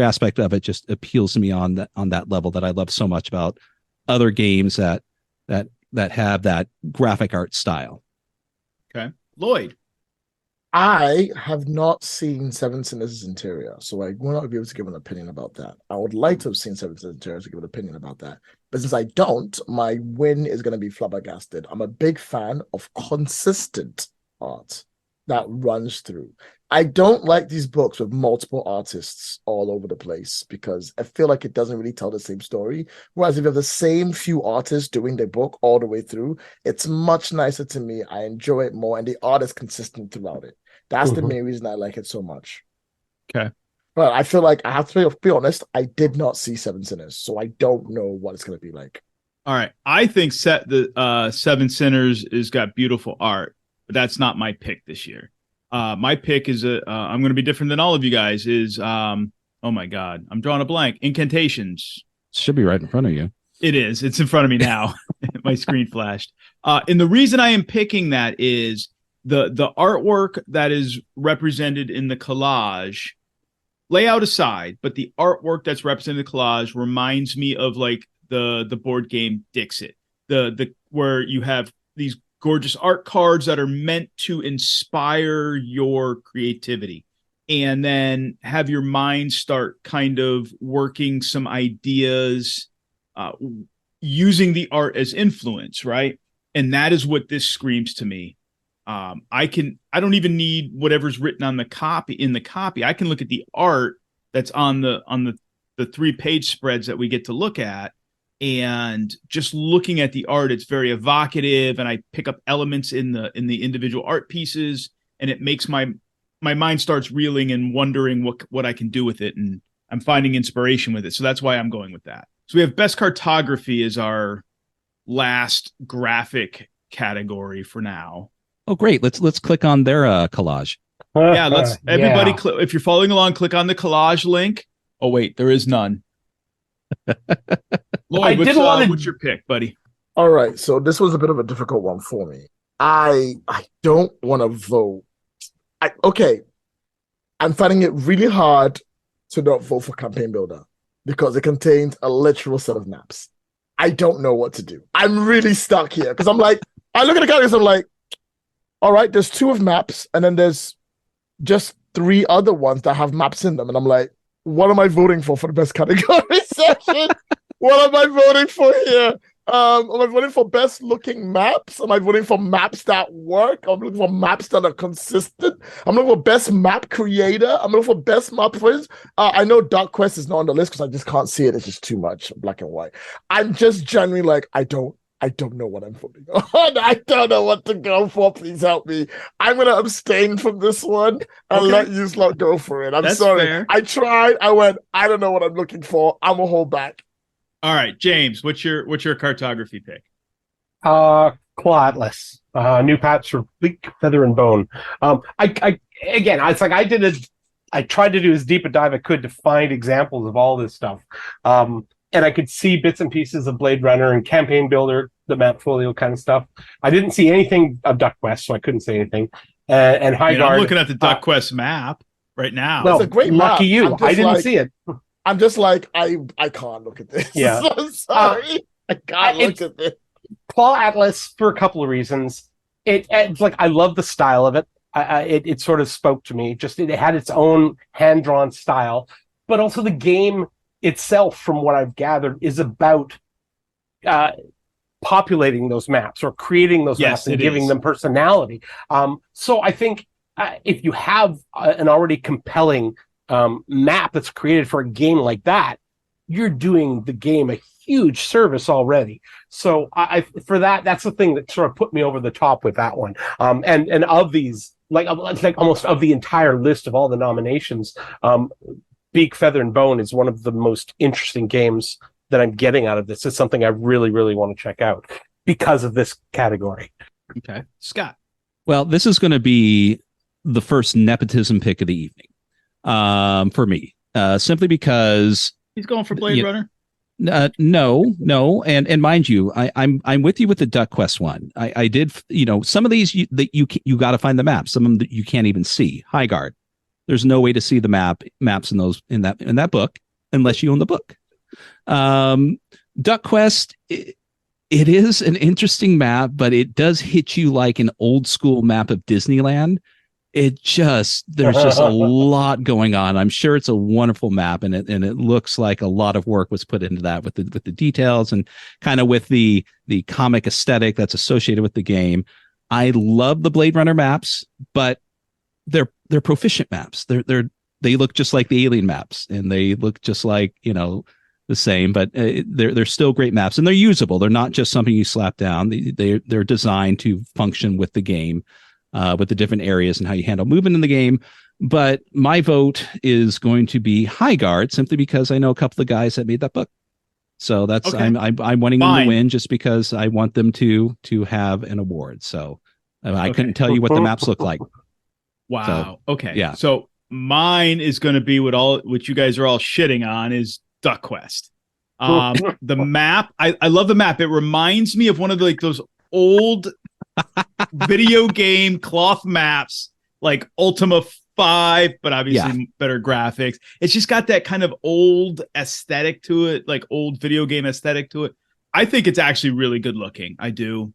aspect of it just appeals to me on that level that I love so much about other games that have that graphic art style. Okay. Lloyd. I have not seen Seven Sinners' interior, so I will not be able to give an opinion about that. I would like to have seen Seven Sinners' interior to give an opinion about that. But since I don't, my win is going to be Flabbergasted. I'm a big fan of consistent art that runs through. I don't like these books with multiple artists all over the place because I feel like it doesn't really tell the same story. Whereas if you have the same few artists doing the book all the way through, it's much nicer to me. I enjoy it more, and the art is consistent throughout it. That's the main reason I like it so much. Okay. But I feel like I have to be honest, I did not see Seven Sinners, so I don't know what it's going to be like. All right. I think the Seven Sinners has got beautiful art, but that's not my pick this year. My pick is I'm going to be different than all of you guys. Is oh my god, I'm drawing a blank. Incantations should be right in front of you. It is. It's in front of me now. My screen flashed. And the reason I am picking that is the artwork that is represented in the collage, layout aside, but the artwork that's represented in the collage reminds me of like the board game Dixit, the where you have these gorgeous art cards that are meant to inspire your creativity and then have your mind start kind of working some ideas using the art as influence, right? And that is what this screams to me. I don't even need whatever's written on the copy. I can look at the art that's on the 3-page spreads that we get to look at and just looking at the art, it's very evocative, and I pick up elements in the individual art pieces, and it makes my mind starts reeling and wondering what I can do with it, and I'm finding inspiration with it. So that's why I'm going with that. So we have best cartography as our last graphic category for now. Oh, great. Let's click on their collage. Yeah, let's everybody. Yeah. If you're following along, click on the collage link. Oh wait, there is none. Lloyd, what's your pick, buddy? All right, so this was a bit of a difficult one for me. I don't want to vote. I'm finding it really hard to not vote for Campaign Builder because it contains a literal set of maps. I don't know what to do. I'm really stuck here because I'm like, I look at the categories, I'm like, all right, there's 2 of maps, and then there's just 3 other ones that have maps in them, and I'm like, what am I voting for the best category section? What am I voting for here? Am I voting for best looking maps? Am I voting for maps that work? I'm looking for maps that are consistent. I'm looking for best map creator. I'm looking for best map players. I know Dark Quest is not on the list because I just can't see it. It's just too much black and white. I'm just generally like, I don't know what I'm voting on. I don't know what to go for. Please help me. I'm going to abstain from this one and let you lot go for it. I'm sorry. Fair. I tried. I went, I don't know what I'm looking for. I'm going to hold back. All right, James, what's your cartography pick? Claw Atlas. New patch for Bleak, Feather, and Bone. I tried to do as deep a dive I could to find examples of all this stuff. And I could see bits and pieces of Blade Runner and Campaign Builder, the map folio kind of stuff. I didn't see anything of Duck Quest, so I couldn't say anything. And High Guard. I'm looking at the Duck Quest map right now. Well, It's a great lucky map. you. I didn't see it. I'm just like, I can't look at this. Yeah. I'm sorry. I can't look at this. Claw Atlas for a couple of reasons. It's like I love the style of it. It sort of spoke to me. Just it had its own hand-drawn style, but also the game itself, from what I've gathered, is about populating those maps or creating those maps and giving them personality. So I think if you have an already compelling map that's created for a game like that, you're doing the game a huge service already. So for that's the thing that sort of put me over the top with that one. And of these, like almost of the entire list of all the nominations, Beak, Feather, and Bone is one of the most interesting games that I'm getting out of this. It's something I really, really want to check out because of this category. Okay, Scott. Well, this is going to be the first nepotism pick of the evening. For me, simply because He's going for Blade Runner. No, and mind you, I'm with you with the Duck Quest one. I did, some of these you got to find the maps. Some of them that you can't even see. High Guard, there's no way to see the maps in that book unless you own the book. Duck Quest, it is an interesting map, but it does hit you like an old school map of Disneyland. There's just a lot going on. I'm sure it's a wonderful map, and it looks like a lot of work was put into that with the details and kind of with the comic aesthetic that's associated with the game. I love the Blade Runner maps, but they're proficient maps. They look just like the Alien maps, and they look just like the same, but they're still great maps, and they're usable. They're not just something you slap down. They're designed to function with the game. With the different areas and how you handle movement in the game. But my vote is going to be High Guard, simply because I know a couple of guys that made that book. So that's okay. I'm wanting them to win just because I want them to have an award. So I couldn't tell you what the maps look like. Wow. So, okay. Yeah. So mine is going to be what you guys are all shitting on is Duck Quest. The map. I love the map. It reminds me of one of those old video game cloth maps like Ultima 5, but obviously better graphics. It's just got that kind of old aesthetic to it, like old video game aesthetic to it. I think it's actually really good looking. I do.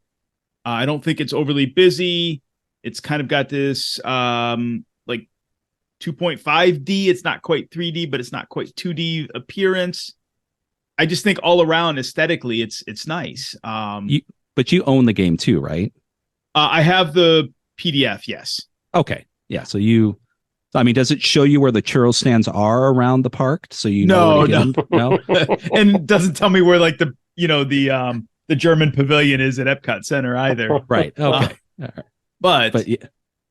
I don't think it's overly busy. It's kind of got this like 2.5D. It's not quite 3D, but it's not quite 2D appearance. I just think all around aesthetically, it's nice. But you own the game too, right? I have the PDF, yes. Okay. Yeah. So does it show you where the churro stands are around the park? So you know where to get them? No. And doesn't tell me where like the the German pavilion is at Epcot Center either. Right. Okay. But yeah.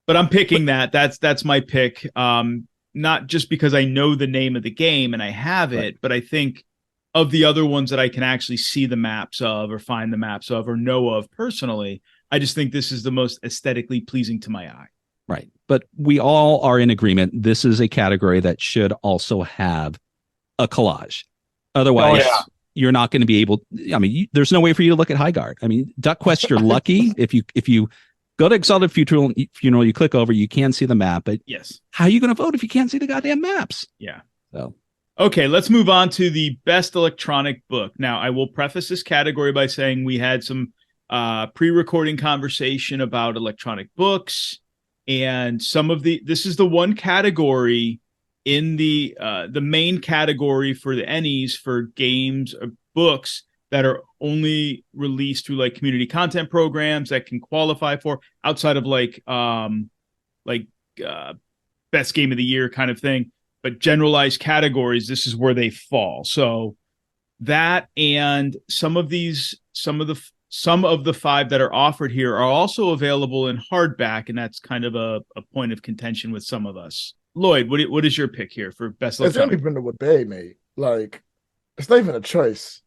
I'm picking that. That's my pick. Not just because I know the name of the game and I have it, Right. but I think of the other ones that I can actually see the maps of or find the maps of or know of personally, I just think this is the most aesthetically pleasing to my eye. Right. But we all are in agreement. This is a category that should also have a collage. Otherwise, you're not going to be able. I mean, there's no way for you to look at High Guard. I mean, Duck Quest, you're lucky if you go to Exalted Funeral, you click over, you can see the map. But yes, how are you going to vote if you can't see the goddamn maps? Yeah. So. Okay, let's move on to the best electronic book. Now, I will preface this category by saying we had some pre-recording conversation about electronic books, and this is the one category in the main category for the Ennies for games or books that are only released through like community content programs that can qualify for outside of best game of the year kind of thing. But generalized categories, this is where they fall. So that and some of the 5 that are offered here are also available in hardback, and that's kind of a point of contention with some of us. Lloyd, what is your pick here for best electronic? It's only Brindlewood Bay, mate. Like, it's not even a choice.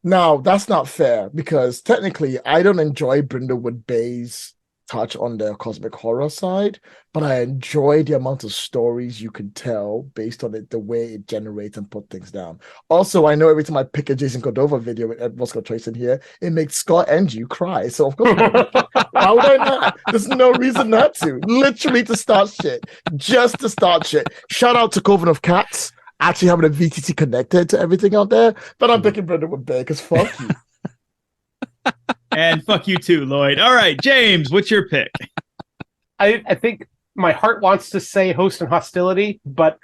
Now, that's not fair because technically I don't enjoy Brindlewood Bay's touch on the cosmic horror side, but I enjoy the amount of stories you can tell based on it, the way it generates and put things down. Also, I know every time I pick a Jason Cordova video with Ed Moscow Choice in here, it makes Scott and you cry. So of course, why would I not? There's no reason not to. Literally to start shit. Just to start shit. Shout out to Coven of Cats, actually having a VTT connected to everything out there, but I'm picking Brindlewood Bay because fuck you. And fuck you too, Lloyd. All right, James, what's your pick? I think my heart wants to say Host and Hostility, but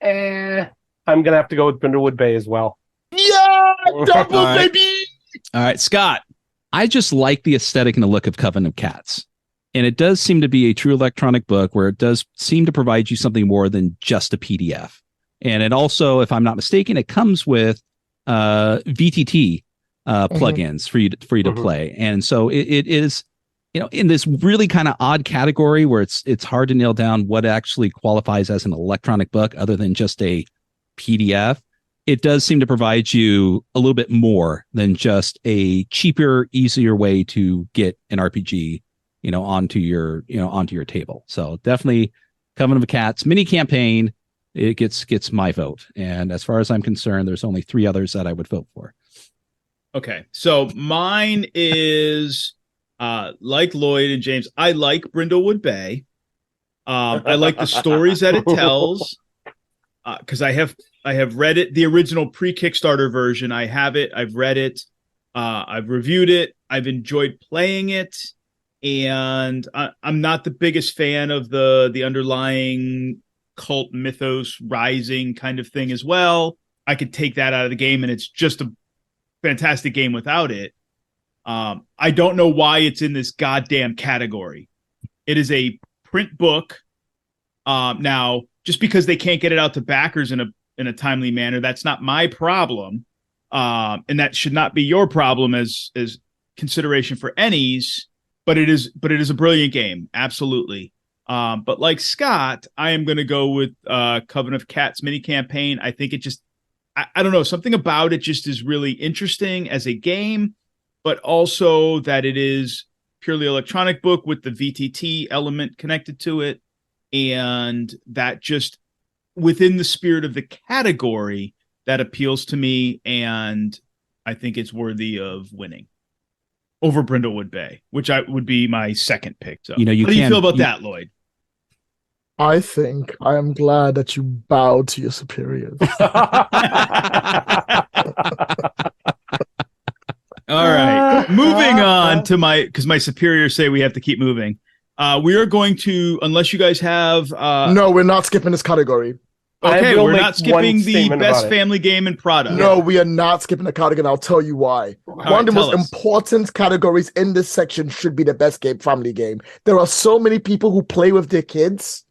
I'm going to have to go with Brindlewood Bay as well. Yeah! Double, All right. baby! All right, Scott. I just like the aesthetic and the look of Coven of Cats. And it does seem to be a true electronic book where it does seem to provide you something more than just a PDF. And it also, if I'm not mistaken, it comes with VTT plugins for you to play. And so it is, in this really kind of odd category where it's hard to nail down what actually qualifies as an electronic book other than just a PDF. It does seem to provide you a little bit more than just a cheaper, easier way to get an RPG, onto your table. So definitely Coven of Cats mini campaign. It gets my vote. And as far as I'm concerned, there's only 3 others that I would vote for. Okay, so mine is like Lloyd and James. I like Brindlewood Bay. I like the stories that it tells because I have read it, the original pre-Kickstarter version. I have it. I've read it. I've reviewed it. I've enjoyed playing it, and I'm not the biggest fan of the underlying cult mythos rising kind of thing as well. I could take that out of the game, and it's just a fantastic game without it. I don't know why it's in this goddamn category. It is a print book. Now, just because they can't get it out to backers in a timely manner, that's not my problem. And that should not be your problem as consideration for Ennies, but it is a brilliant game. Absolutely. But like Scott, I am going to go with Coven of Cats mini campaign. I think it just, I don't know, something about it just is really interesting as a game, but also that it is purely electronic book with the VTT element connected to it. And that just within the spirit of the category that appeals to me. And I think it's worthy of winning over Brindlewood Bay, which would be my second pick. So, how do you feel about that, Lloyd? I think I am glad that you bowed to your superiors. All right. Moving on to because my superiors say we have to keep moving. We are going to, unless you guys have... No, we're not skipping this category. Okay, we're not skipping the best family game and product. No, we are not skipping the category, and I'll tell you why. One of the most important categories in this section should be the best game, family game. There are so many people who play with their kids.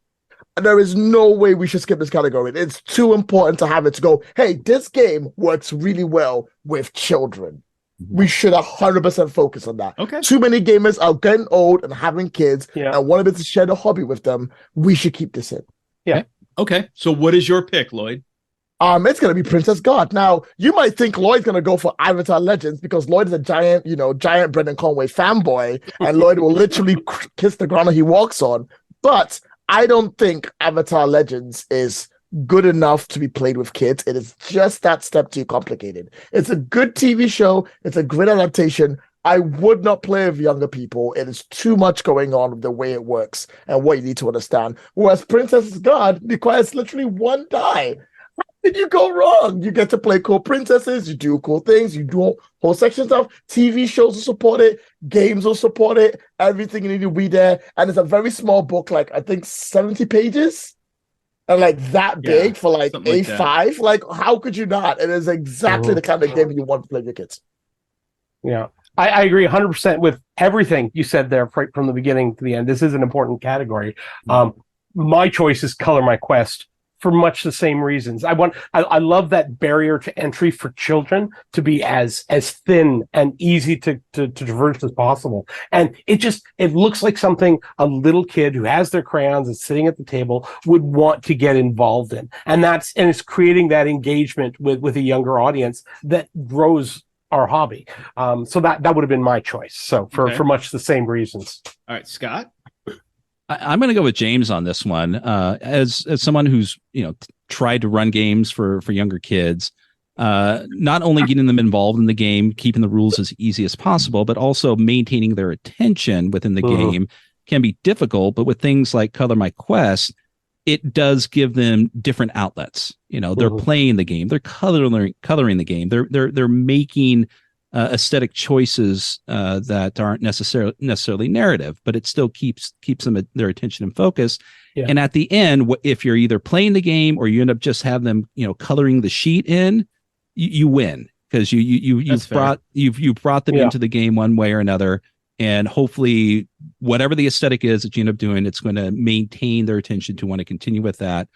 There is no way we should skip this category. It's too important to have it to go, hey, this game works really well with children. We should 100% focus on that. Okay. Too many gamers are getting old and having kids and want to be able to share the hobby with them. We should keep this in. Yeah. Okay. So what is your pick, Lloyd? It's gonna be Princess God. Now, you might think Lloyd's gonna go for Avatar Legends because Lloyd is a giant Brendan Conway fanboy, and Lloyd will literally kiss the ground that he walks on. But I don't think Avatar Legends is good enough to be played with kids. It is just that step too complicated. It's a good TV show. It's a great adaptation. I would not play with younger people. It is too much going on with the way it works and what you need to understand. Whereas Princess God requires literally one die. Did you go wrong? You get to play cool princesses, you do cool things, you do whole sections of TV shows will support it, games will support it, everything you need to be there. And it's a very small book, like I think 70 pages. And like that big for like A5. Like, how could you not? It is exactly the kind of game you want to play with your kids. Yeah. I agree 100% with everything you said there right from the beginning to the end. This is an important category. My choice is Color My Quest for much the same reasons. I love that barrier to entry for children to be as thin and easy to traverse as possible. And it looks like something a little kid who has their crayons and sitting at the table would want to get involved in. And it's creating that engagement with a younger audience that grows our hobby. So that would have been my choice. So for much the same reasons. All right, Scott. I'm going to go with James on this one. As someone who's tried to run games for younger kids, not only getting them involved in the game, keeping the rules as easy as possible, but also maintaining their attention within the game can be difficult. But with things like Color My Quest, it does give them different outlets. They're playing the game, they're coloring the game, they're making aesthetic choices that aren't necessarily narrative, but it still keeps them their attention and focus. Yeah. And at the end, if you're either playing the game or you end up just have them, coloring the sheet in, you win because you've brought them into the game one way or another. And hopefully, whatever the aesthetic is that you end up doing, it's going to maintain their attention to want to continue with that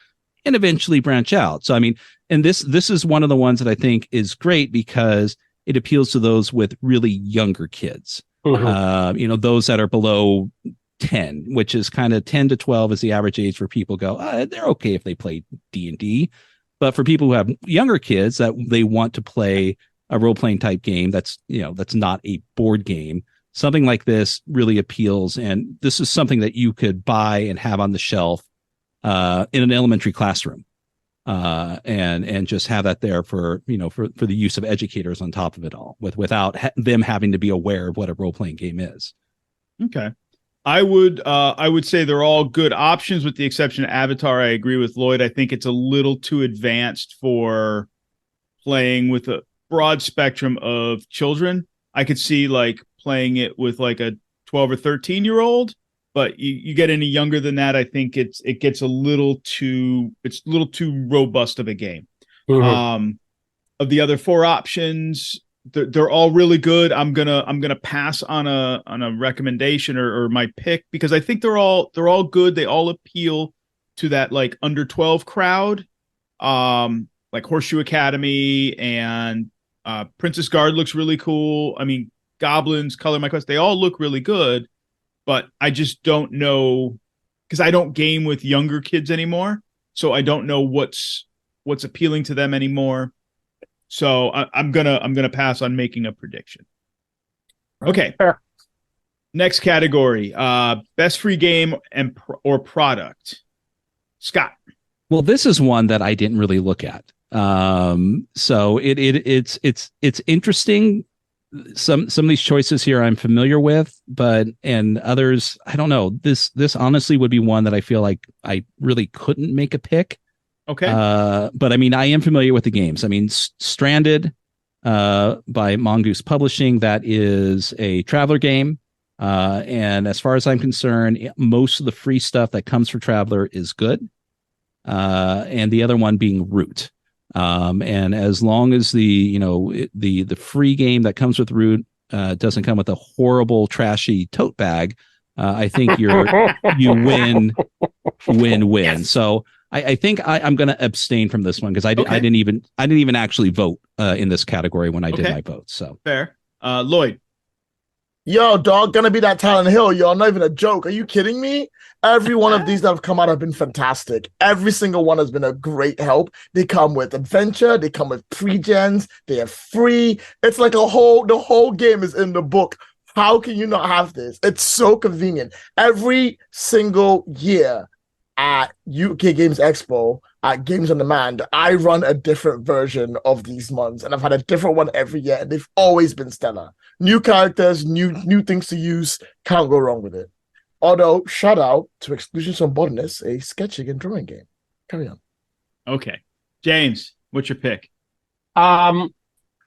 and eventually branch out. So, I mean, and this is one of the ones that I think is great because it appeals to those with really younger kids, those that are below 10, which is kind of 10 to 12 is the average age where people go, they're okay if they play D&D. But for people who have younger kids that they want to play a role-playing type game, that's not a board game, something like this really appeals. And this is something that you could buy and have on the shelf in an elementary classroom. And just have that there for the use of educators on top of it all without them having to be aware of what a role-playing game is. Okay. I would say they're all good options with the exception of Avatar. I agree with Lloyd. I think it's a little too advanced for playing with a broad spectrum of children. I could see like playing it with like a 12 or 13-year-old. But you get any younger than that, I think it gets a little too robust of a game. Of the other four options, they're all really good. I'm gonna pass on a recommendation or my pick because I think they're all good. They all appeal to that like under 12 crowd, like Horseshoe Academy and Princess Guard looks really cool. I mean, Goblins, Color My Quest, they all look really good. But I just don't know because I don't game with younger kids anymore. So I don't know what's appealing to them anymore. So I'm gonna pass on making a prediction. Okay. Fair. Next category, best free game or product. Scott. Well, this is one that I didn't really look at. So it's interesting. Some of these choices here I'm familiar with, and others I don't know. This honestly would be one that I feel like I really couldn't make a pick. Okay. But I mean, I am familiar with the games. I mean, Stranded by Mongoose Publishing, that is a Traveler game. And as far as I'm concerned, most of the free stuff that comes for Traveler is good. And the other one being Root. And as long as the free game that comes with Root doesn't come with a horrible, trashy tote bag, I think you win. Yes. So I think I'm going to abstain from this one because I didn't even actually vote in this category when I did my vote. So fair. Lloyd. Yo, dog, gonna be that Talon Hill, yo. Not even a joke. Are you kidding me? Every one of these that have come out have been fantastic. Every single one has been a great help. They come with adventure, they come with pre-gens, they are free. It's like the whole game is in the book. How can you not have this? It's so convenient. Every single year at UK Games Expo, at Games on Demand, I run a different version of these months, and I've had a different one every year, and they've always been stellar. New characters, new things to use. Can't go wrong with it. Although, shout out to Exclusions from Botanist, a sketching and drawing game. Carry on. Okay. James, what's your pick? I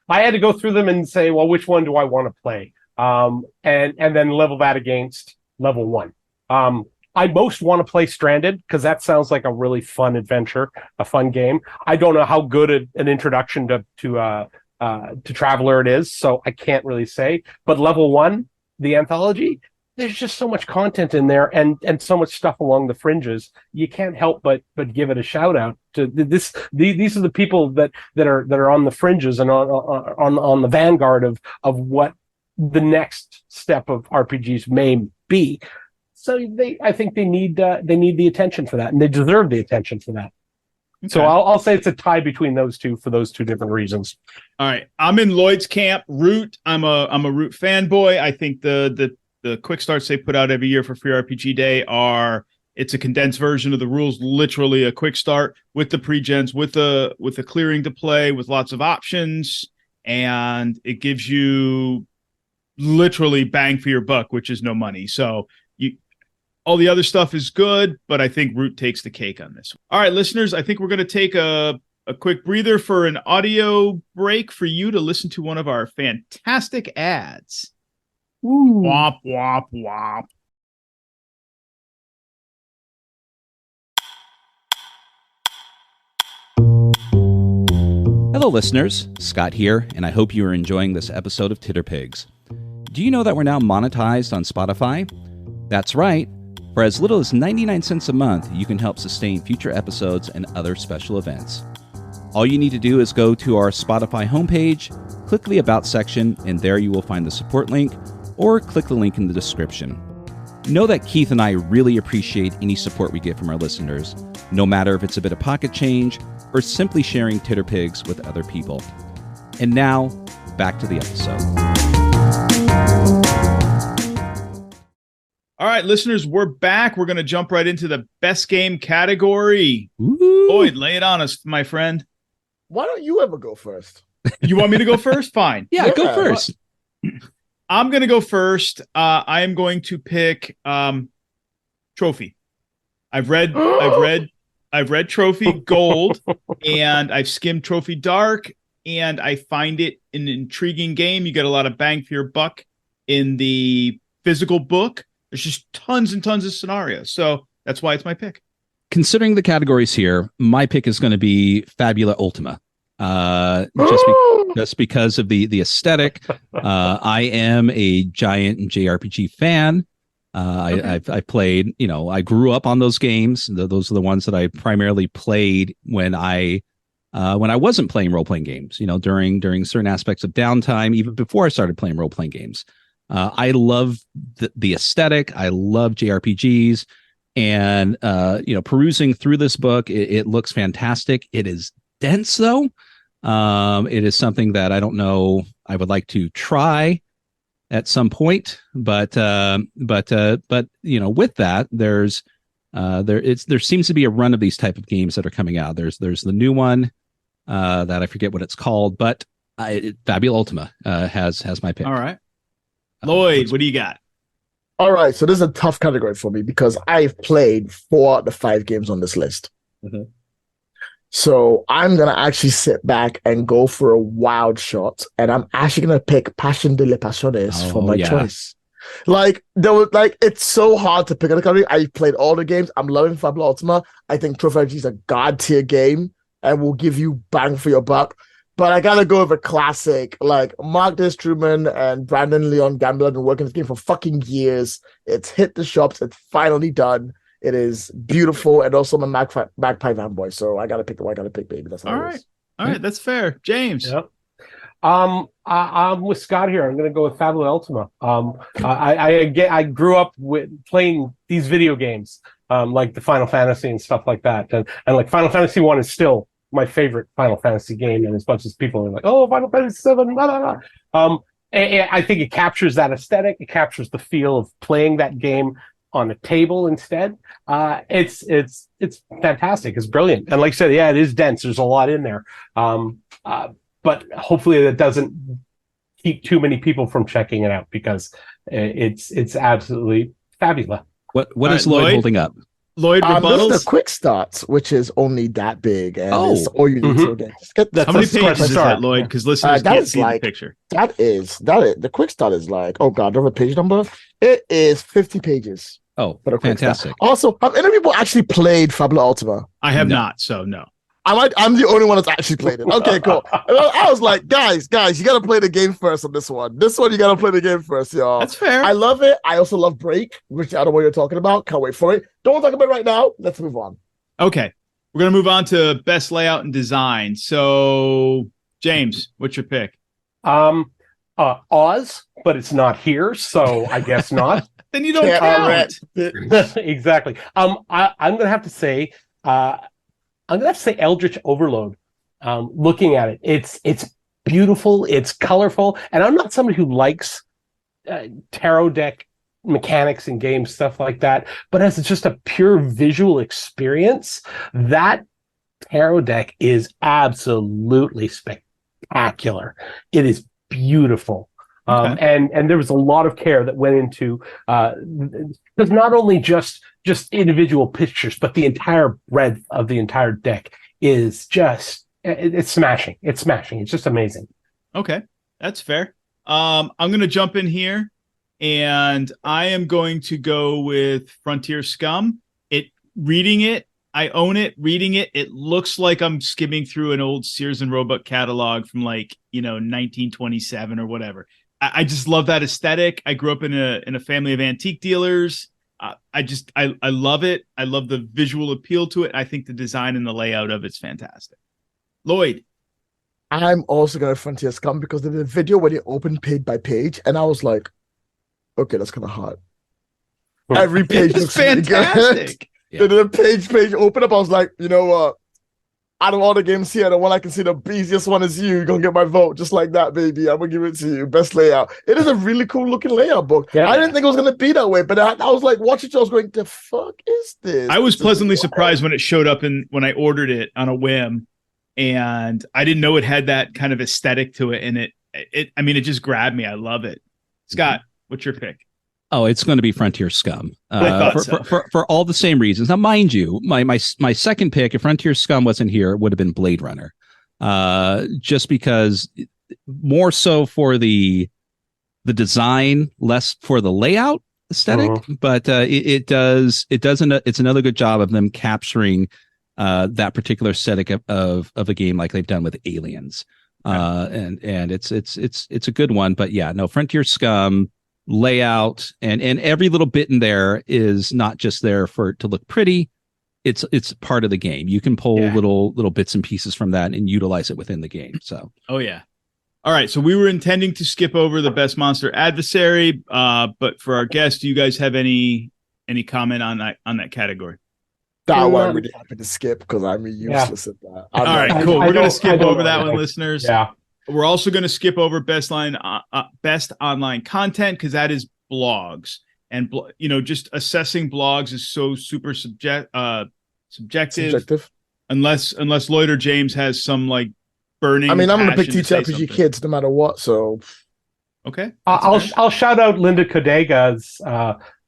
had to go through them and say, well, which one do I want to play? And then level that against level 1. I most want to play Stranded because that sounds like a really fun adventure, a fun game. I don't know how good an introduction to Traveler it is, so I can't really say. But level 1, the anthology, there's just so much content in there and so much stuff along the fringes. You can't help but give it a shout out to this. These are the people that are on the fringes and on the vanguard of what the next step of RPGs may be. So I think they need the attention for that, and they deserve the attention for that. Okay. So I'll say it's a tie between those two for those two different reasons. All right, I'm in Lloyd's camp. Root. I'm a Root fanboy. I think the quick starts they put out every year for Free RPG Day it's a condensed version of the rules, literally a quick start with the pre-gens, with a clearing to play, with lots of options, and it gives you literally bang for your buck, which is no money. So all the other stuff is good, but I think Root takes the cake on this. All right, listeners, I think we're going to take a quick breather for an audio break for you to listen to one of our fantastic ads. Ooh. Womp, womp, womp. Hello, listeners. Scott here, and I hope you are enjoying this episode of Titter Pigs. Do you know that we're now monetized on Spotify? That's right. For as little as 99 cents a month, you can help sustain future episodes and other special events. All you need to do is go to our Spotify homepage, click the About section, and there you will find the support link, or click the link in the description. Know that Keith and I really appreciate any support we get from our listeners, no matter if it's a bit of pocket change or simply sharing Titter Pigs with other people. And now, back to the episode. All right, listeners, we're back. We're going to jump right into the best game category. Ooh. Lloyd, lay it on us, my friend. Why don't you ever go first? You want me to go first? Fine. Yeah, go first. I'm going to go first. I am going to pick Trophy. I've read Trophy Gold, and I've skimmed Trophy Dark, and I find it an intriguing game. You get a lot of bang for your buck in the physical book. There's just tons and tons of scenarios. So that's why it's my pick. Considering the categories here, my pick is going to be Fabula Ultima. Just because of the aesthetic. I am a giant JRPG fan. I've played, I grew up on those games. Those are the ones that I primarily played when I wasn't playing role-playing games, during certain aspects of downtime, even before I started playing role-playing games. I love the aesthetic. I love JRPGs, and perusing through this book, it looks fantastic. It is dense, though. It is something that I don't know I would like to try at some point, but with that, there seems to be a run of these type of games that are coming out. There's the new one that I forget what it's called, but Fabula Ultima has my pick. All right. Lloyd, what do you got? All right, so this is a tough category for me because I've played 4 out of 5 games on this list. Mm-hmm. So I'm going to actually sit back and go for a wild shot, and I'm actually going to pick Passion de las Pasiones for my choice. It's so hard to pick a category. I've played all the games. I'm loving Fabula Ultima. I think Trophy RPG is a god-tier game and will give you bang for your buck. But I gotta go with a classic. Like Mark Truman and Brandon Leon Gamble have been working this game for fucking years. It's hit the shops. It's finally done. It is beautiful, and also I'm a Magpie fanboy. So I gotta pick baby. That's how all right. All right, that's fair. James. Yep. I'm with Scott here. I'm going to go with Fabula Ultima. I grew up with playing these video games, like the Final Fantasy and stuff like that, and like Final Fantasy 1 is still my favorite Final Fantasy game. And as much as people are like, "Oh, Final Fantasy 7," blah, blah, blah. I think it captures that aesthetic. It captures the feel of playing that game on a table instead. It's fantastic. It's brilliant. And like I said, yeah, it is dense. There's a lot in there. But hopefully that doesn't keep too many people from checking it out, because it's absolutely fabulous. What is Lloyd holding up? Lloyd, rebuttals? This is the quick starts, which is only that big, and it's all you need to get. How many pages is that, Lloyd? Because listeners can't see the picture. That is the quick start is like, oh god, do I have a page number? It is 50 pages. Oh, fantastic! Also, have any people actually played Fabula Ultima? I have not, so no. I'm the only one that's actually played it. Okay, cool. I was like, guys, you got to play the game first on this one. This one, you got to play the game first, y'all. That's fair. I love it. I also love Break, which I don't know what you're talking about. Can't wait for it. Don't want to talk about it right now. Let's move on. Okay. We're going to move on to best layout and design. So, James, what's your pick? Oz, but it's not here, so I guess not. Then you don't count. Exactly. I'm going to have to say... I'm going to have to say Eldritch Overload. Looking at it, it's beautiful, it's colorful, and I'm not somebody who likes tarot deck mechanics and games, stuff like that, but as it's just a pure visual experience, that tarot deck is absolutely spectacular. It is beautiful. Okay. And there was a lot of care that went into because not only just individual pictures, but the entire breadth of the entire deck is just it's smashing. It's smashing. It's just amazing. Okay, that's fair. I'm going to jump in here, and I am going to go with Frontier Scum. I own it. Reading it, it looks like I'm skimming through an old Sears and Roebuck catalog from 1927 or whatever. I just love that aesthetic. I grew up in a family of antique dealers. I love it. I love the visual appeal to it. I think the design and the layout of it's fantastic. Lloyd. I'm also going to Frontier Scum because they did a video where they opened page by page, and I was like, okay, that's kind of hot. Every page looks fantastic. Yeah. They did a page open up. I was like, you know what? Out of all the games here, the one I can see the easiest one is you. You're going to get my vote just like that, baby. I'm going to give it to you. Best layout. It is a really cool looking layout book. Yeah. I didn't think it was going to be that way, but I was like, watching it, I was going, the fuck is this? I was pleasantly surprised when it showed up when I ordered it on a whim, and I didn't know it had that kind of aesthetic to it. And it just grabbed me. I love it. Scott, what's your pick? Oh, it's going to be Frontier Scum for all the same reasons. Now, mind you, my second pick, if Frontier Scum wasn't here, it would have been Blade Runner, just because more so for the design, less for the layout aesthetic. But it's another good job of them capturing that particular aesthetic of a game like they've done with Aliens, and it's a good one. But yeah, no, Frontier Scum. Layout and every little bit in there is not just there to look pretty. It's part of the game. You can pull little bits and pieces from that and utilize it within the game. So all right, so we were intending to skip over the best monster adversary, but for our guests, do you guys have any comment on that category? That one I'm really happy to skip because I'm useless at that. All right, cool. We're going to skip over that one, listeners. Yeah. We're also going to skip over best online content because that is blogs, and just assessing blogs is so super subjective. Unless Lloyd or James has some burning. I mean, I'm going to pick TTRPG Kids no matter what. So, okay, I'll shout out Linda Kodega's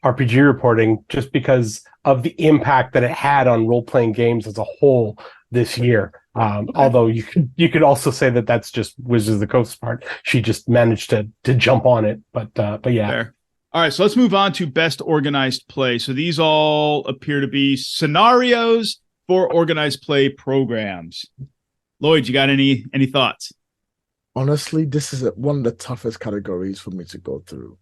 RPG reporting just because of the impact that it had on role playing games as a whole this year. Although you could also say that that's just Wizards of the Coast part. She just managed to jump on it, but yeah. Fair. All right, so let's move on to best organized play. So these all appear to be scenarios for organized play programs. Lloyd, you got any thoughts? Honestly, this is one of the toughest categories for me to go through.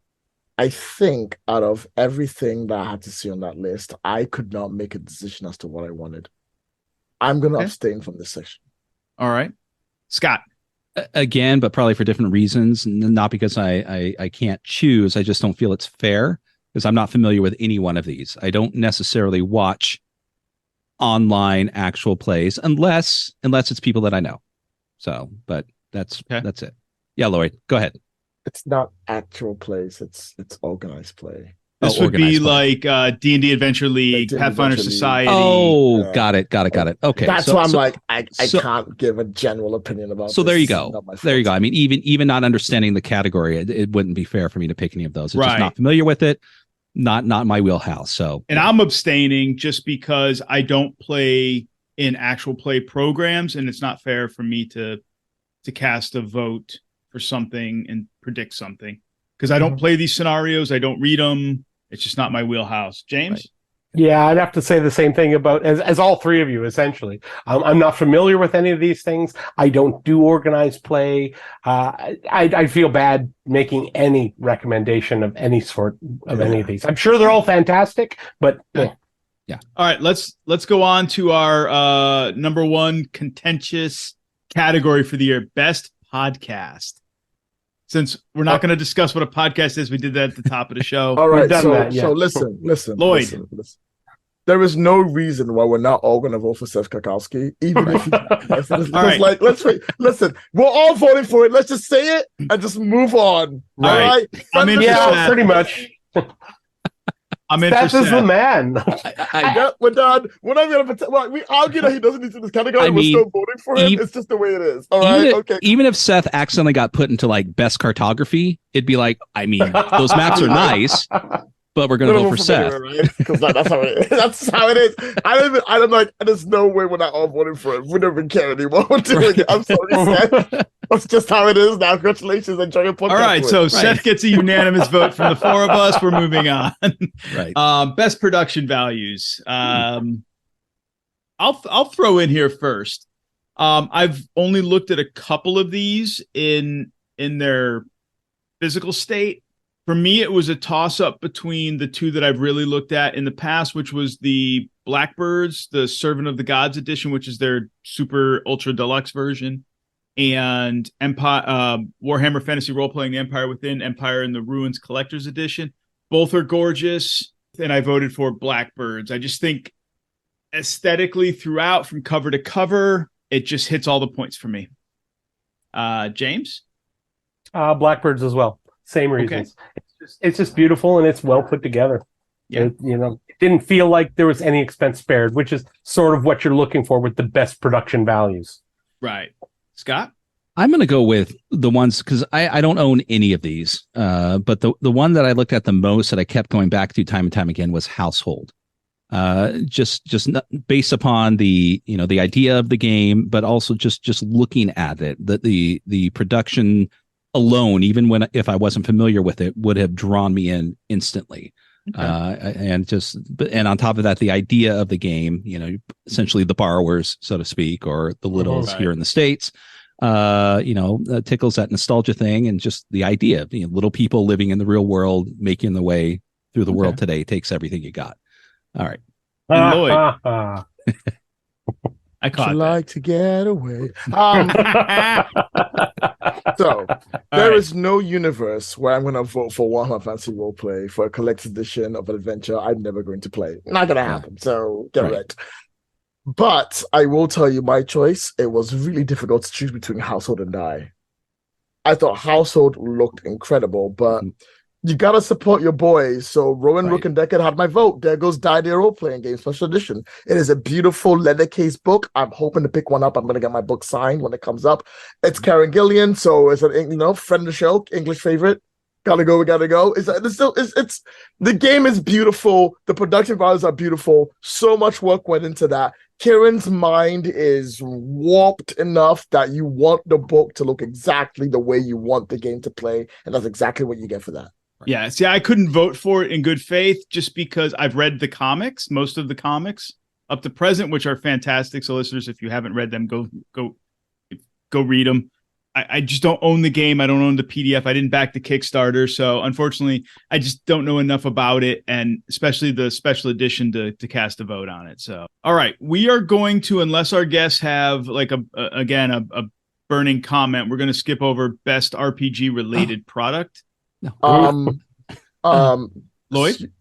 I think out of everything that I had to see on that list, I could not make a decision as to what I wanted. I'm going to abstain from this section. All right. Scott. Again, but probably for different reasons, not because I can't choose. I just don't feel it's fair because I'm not familiar with any one of these. I don't necessarily watch online actual plays unless it's people that I know. So, but that's it. Yeah, Lloyd, go ahead. It's not actual plays. It's organized play. This would be like D&D Adventure League, Pathfinder Society. Oh, got it. Okay, that's why I'm like, I can't give a general opinion about. So there you go. There you go. I mean, even not understanding the category, it wouldn't be fair for me to pick any of those. It's just not familiar with it. Not my wheelhouse. So, and I'm abstaining just because I don't play in actual play programs, and it's not fair for me to cast a vote for something and predict something because I don't play these scenarios. I don't read them. It's just not my wheelhouse. James? Right. Yeah, I'd have to say the same thing about as all three of you, essentially. I'm not familiar with any of these things. I don't do organized play. I feel bad making any recommendation of any sort of any of these. I'm sure they're all fantastic, but yeah. All right, let's go on to our number one contentious category for the year, best podcast. Since we're not going to discuss what a podcast is, we did that at the top of the show. All right, so listen, Lloyd. Listen. There is no reason why we're not all going to vote for Seth Kakowski, even if he's right. Like, let's wait. Listen, we're all voting for it. Let's just say it and just move on. All right. I'm in. Yeah, pretty much. I'm That is the man. We're done. We're not going to pretend. We argue that he doesn't need to this category. We're still voting for him. It's just the way it is. All right. Okay. Even if Seth accidentally got put into like best cartography, it'd be like, I mean, those maps are nice, but we're going to vote for Seth. Because that's how it is. That's how it is. I'm like, there's no way we're not all voting for him. We don't even care anymore. We're doing it. I'm sorry, Seth. That's just how it is now. Congratulations. Enjoy your podcast. All right. So Seth gets a unanimous vote from the four of us. We're moving on. Right. Best production values. I'll throw in here first. I've only looked at a couple of these in their physical state. For me, it was a toss-up between the two that I've really looked at in the past, which was the Blackbirds, the Servant of the Gods edition, which is their super ultra deluxe version, and Empire, Warhammer Fantasy Role-Playing Empire Within, Empire in the Ruins Collector's Edition. Both are gorgeous, and I voted for Blackbirds. I just think aesthetically throughout, from cover to cover, it just hits all the points for me. James? Blackbirds as well. Same reasons. Okay. It's just beautiful and it's well put together. Yeah. It didn't feel like there was any expense spared, which is sort of what you're looking for with the best production values. Right. Scott? I'm going to go with the ones because I don't own any of these. But the one that I looked at the most that I kept going back to time and time again was Household. Just not, based upon the idea of the game, but also just looking at it, the production alone, even if I wasn't familiar with it, would have drawn me in instantly. Okay. And on top of that, the idea of the game, essentially the borrowers, so to speak, or the littles here in the States, tickles that nostalgia thing, and just the idea of little people living in the real world, making their way through the world today takes everything you got. All right. And Lloyd. I caught that. Like to get away. So there is no universe where I'm going to vote for Warhammer Fantasy Roleplay for a collector's edition of an adventure I'm never going to play. Not going to happen. So get right. But I will tell you my choice. It was really difficult to choose between Household and Die. I thought Household looked incredible, but you got to support your boys. So Rowan, Rook, and Deckard had my vote. There goes Die, the role-playing game special edition. It is a beautiful leather case book. I'm hoping to pick one up. I'm going to get my book signed when it comes up. It's Karen Gillian, so it's an friend of the show, English favorite. Gotta go. It's the game is beautiful. The production values are beautiful. So much work went into that. Kieran's mind is warped enough that you want the book to look exactly the way you want the game to play, and that's exactly what you get for that. Yeah, see, I couldn't vote for it in good faith just because I've read the comics, most of the comics up to present, which are fantastic. So listeners, if you haven't read them, go read them. I just don't own the game. I don't own the PDF. I didn't back the Kickstarter. So unfortunately, I just don't know enough about it, and especially the special edition to cast a vote on it. So, all right, we are going to, unless our guests have like a burning comment. We're going to skip over best RPG related product. Um, Lloyd?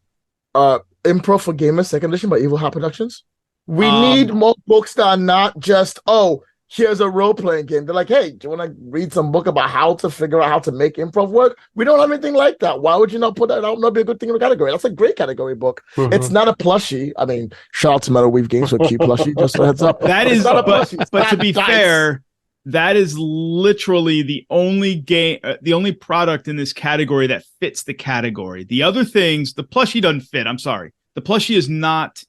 Improv for Gamers, second edition by Evil Hat Productions. We Um, need more books that are not just, oh, here's a role-playing game. They're like, hey, do you want to read some book about how to figure out how to make improv work? We don't have anything like that. Why would you not put that out? Not be a good thing in the category. That's a great category book. It's not a plushie. I mean, shout out to Metal Weave Games for a cute plushie, just a heads up. That It's is, not a but, plushie. It's but to not be dice. fair, that is literally the only game, the only product in this category that fits the category. The other things, the plushie doesn't fit. I'm sorry. The plushie is not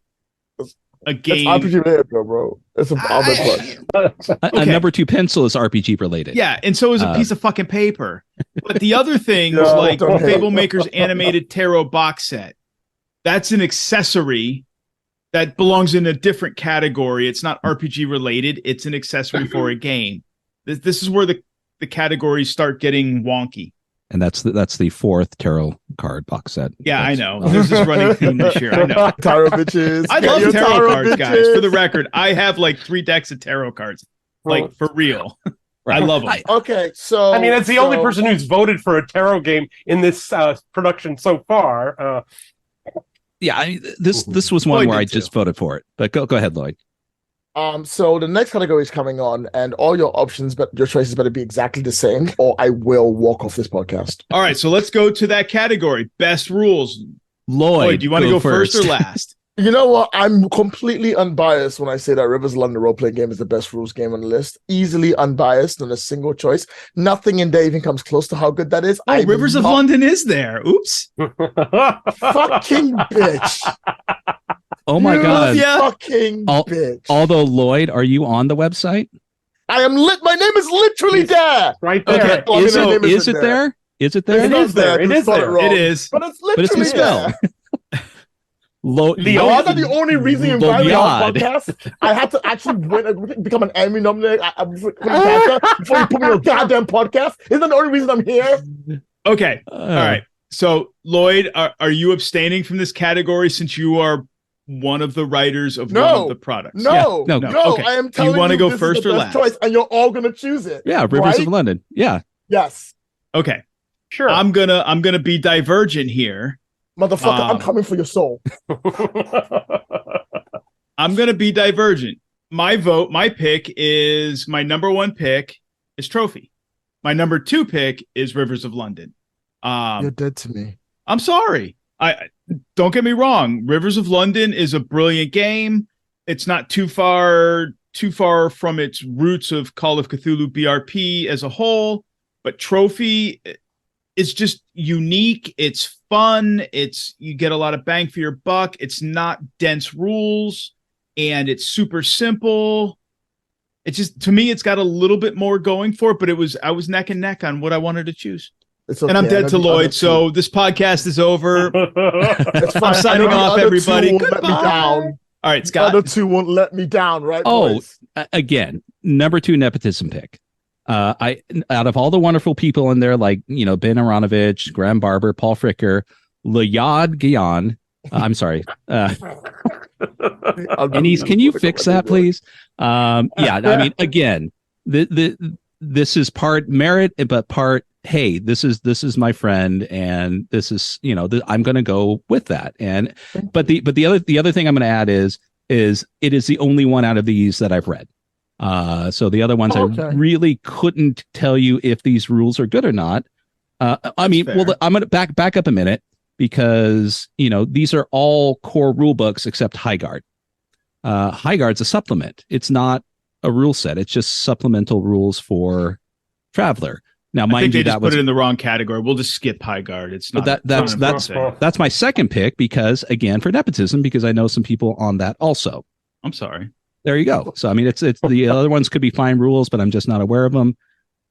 a game. It's RPG related, bro. It's an plush. A number 2 pencil is RPG related. Yeah, and so is a piece of fucking paper. But the other things, No, like don't hate. Fable Maker's animated tarot box set, that's an accessory that belongs in a different category. It's not RPG related. It's an accessory for a game. This is where the categories start getting wonky. And that's the 4th tarot card box set. Yeah, I know. There's this running theme this year. I know. Tarot bitches. I Get love your tarot cards, bitches. guys. For the record, I have like 3 decks of tarot cards. Like, for real. I love them. Okay, so I mean, that's the only person who's voted for a tarot game in this production so far. Yeah, this was one Lloyd where I did too. just voted for it. But go ahead, Lloyd. So the next category is coming on, and all your options, but your choices better be exactly the same, or I will walk off this podcast. All right, so let's go to that category. Best rules. Lloyd, Do you want to go first or last? You know what? I'm completely unbiased when I say that Rivers of London role-playing game is the best rules game on the list. Easily unbiased on a single choice. Nothing in there even comes close to how good that is. Oh, Rivers of London is there. Oops. Fucking bitch. Oh my You God. Yeah. fucking bitch. Although, Lloyd, are you on the website? I am lit. My name is literally there. Right there. Okay. Well, I mean, Is my name it isn't there? Is it It's there? It not is there. It Just is spell there. wrong. It is. But it's But it's literally misspelled. there. Lloyd, Are that the only reason you invited me on the Lloyd. podcast? I had to actually become an Emmy nominated before you put me on a goddamn podcast. Isn't that the only reason I'm here? Okay. All right. So, Lloyd, are you abstaining from this category since you are one of the writers of one of the products? No. Yeah, no. Okay. I am Do you telling wanna you go this first is the or best last? choice, and you're all gonna choose it. Yeah, Rivers right? of London. Yeah. Yes, Okay. Sure. I'm gonna be divergent here. motherfucker. I'm coming for your soul. I'm gonna be divergent. My pick is my number 1 pick is Trophy. My number 2 pick is Rivers of London. You're dead to me. I'm sorry. I don't get me wrong. Rivers of London is a brilliant game. It's not too far from its roots of Call of Cthulhu BRP as a whole, but Trophy is just unique. It's fun. You get a lot of bang for your buck. It's not dense rules, and it's super simple. It's just, to me, it's got a little bit more going for it, but I was neck and neck on what I wanted to choose. It's okay. And I'm I dead know to the other Lloyd, two- so this podcast is over. It's fine. I'm signing I know the off, other two everybody. won't let me Goodbye. down. All right, The Scott. other two won't let me down, right? Oh, boys? again, number 2 nepotism pick. I out of all the wonderful people in there, like Ben Aronovich, Graham Barber, Paul Fricker, Lloyd Gyan. I'm sorry. Ennie, can you fix that, please? Yeah, I mean, again, this is part merit, but part, hey, this is my friend, and this is I'm going to go with that. And but the other thing I'm going to add is it is the only one out of these that I've read. So the other ones I really couldn't tell you if these rules are good or not. I mean, fair. well, I'm going to back up a minute, because these are all core rule books except Highguard. Highguard's a supplement. It's not a rule set. It's just supplemental rules for Traveler. Now, I think mind they you, just that put was it in the wrong category. We'll just skip Highguard. It's not. but that's my second pick, because again, for nepotism, because I know some people on that also. I'm sorry. There you go. So I mean, it's the other ones could be fine rules, but I'm just not aware of them.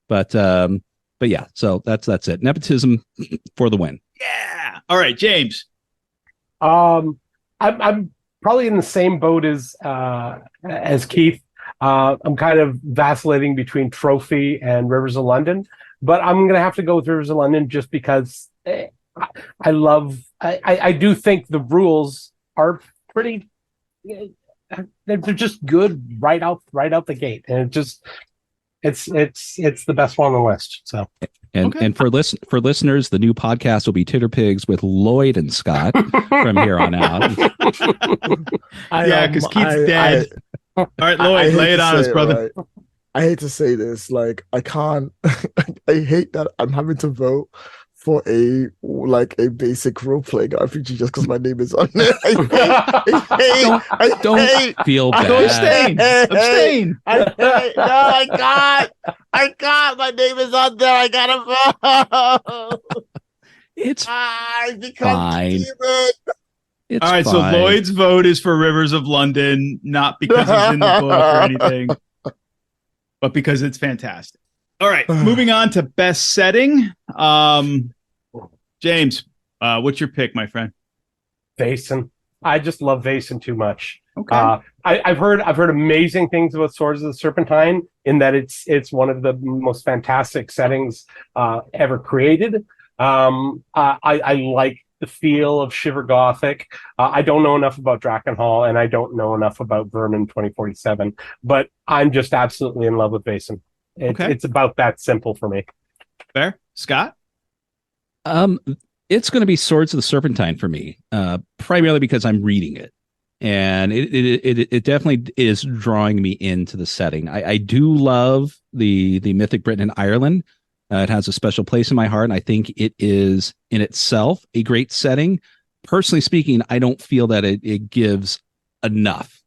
But yeah. So that's it. Nepotism for the win. Yeah. All right, James. I'm probably in the same boat as Keith. I'm kind of vacillating between Trophy and Rivers of London, but I'm going to have to go with Rivers of London just because I do think the rules are pretty. They're just good right out the gate, and it's the best one on the list. So. And for listeners, the new podcast will be Titter Pigs with Lloyd and Scott from here on out. Yeah, because Keith's dead. All right, Lloyd, lay it on us, brother. Right? I hate to say this, like I can't. I hate that I'm having to vote for a basic role playing RPG just because my name is on there. Don't feel bad. Abstain. I can't. My name is on there. I gotta vote. It's I become fine. demon. All right, so Lloyd's vote is for Rivers of London, not because he's in the book or anything, but because it's fantastic. All right, moving on to best setting. James, what's your pick, my friend? Vaesen. I just love Vaesen too much. Okay. I've heard amazing things about Swords of the Serpentine in that it's one of the most fantastic settings ever created. I like the feel of Shiver Gothic. I don't know enough about Drakkenhall, and I don't know enough about Vermin 2047, but I'm just absolutely in love with Vaesen. It's about that simple for me. Fair. Scott? It's going to be Swords of the Serpentine for me, primarily because I'm reading it. And it definitely is drawing me into the setting. I do love the Mythic Britain and Ireland. It has a special place in my heart, and I think it is in itself a great setting. Personally speaking, I don't feel that it gives enough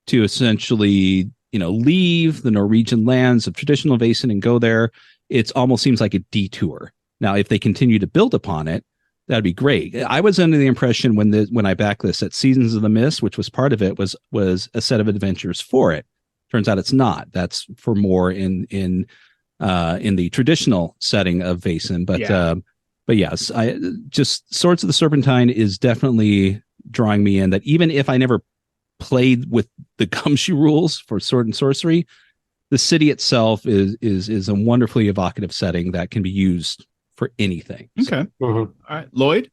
to essentially, leave the Norwegian lands of traditional Vaesen and go there. It almost seems like a detour. Now, if they continue to build upon it, that'd be great. I was under the impression when I backed this that Seasons of the Mist, which was part of it, was a set of adventures for it. Turns out it's not. That's for more in the traditional setting of Vaesen. But yes, just Swords of the Serpentine is definitely drawing me in. That even if I never played with the gumshoe rules for Sword and Sorcery, the city itself is a wonderfully evocative setting that can be used for anything. Okay. All right, Lloyd?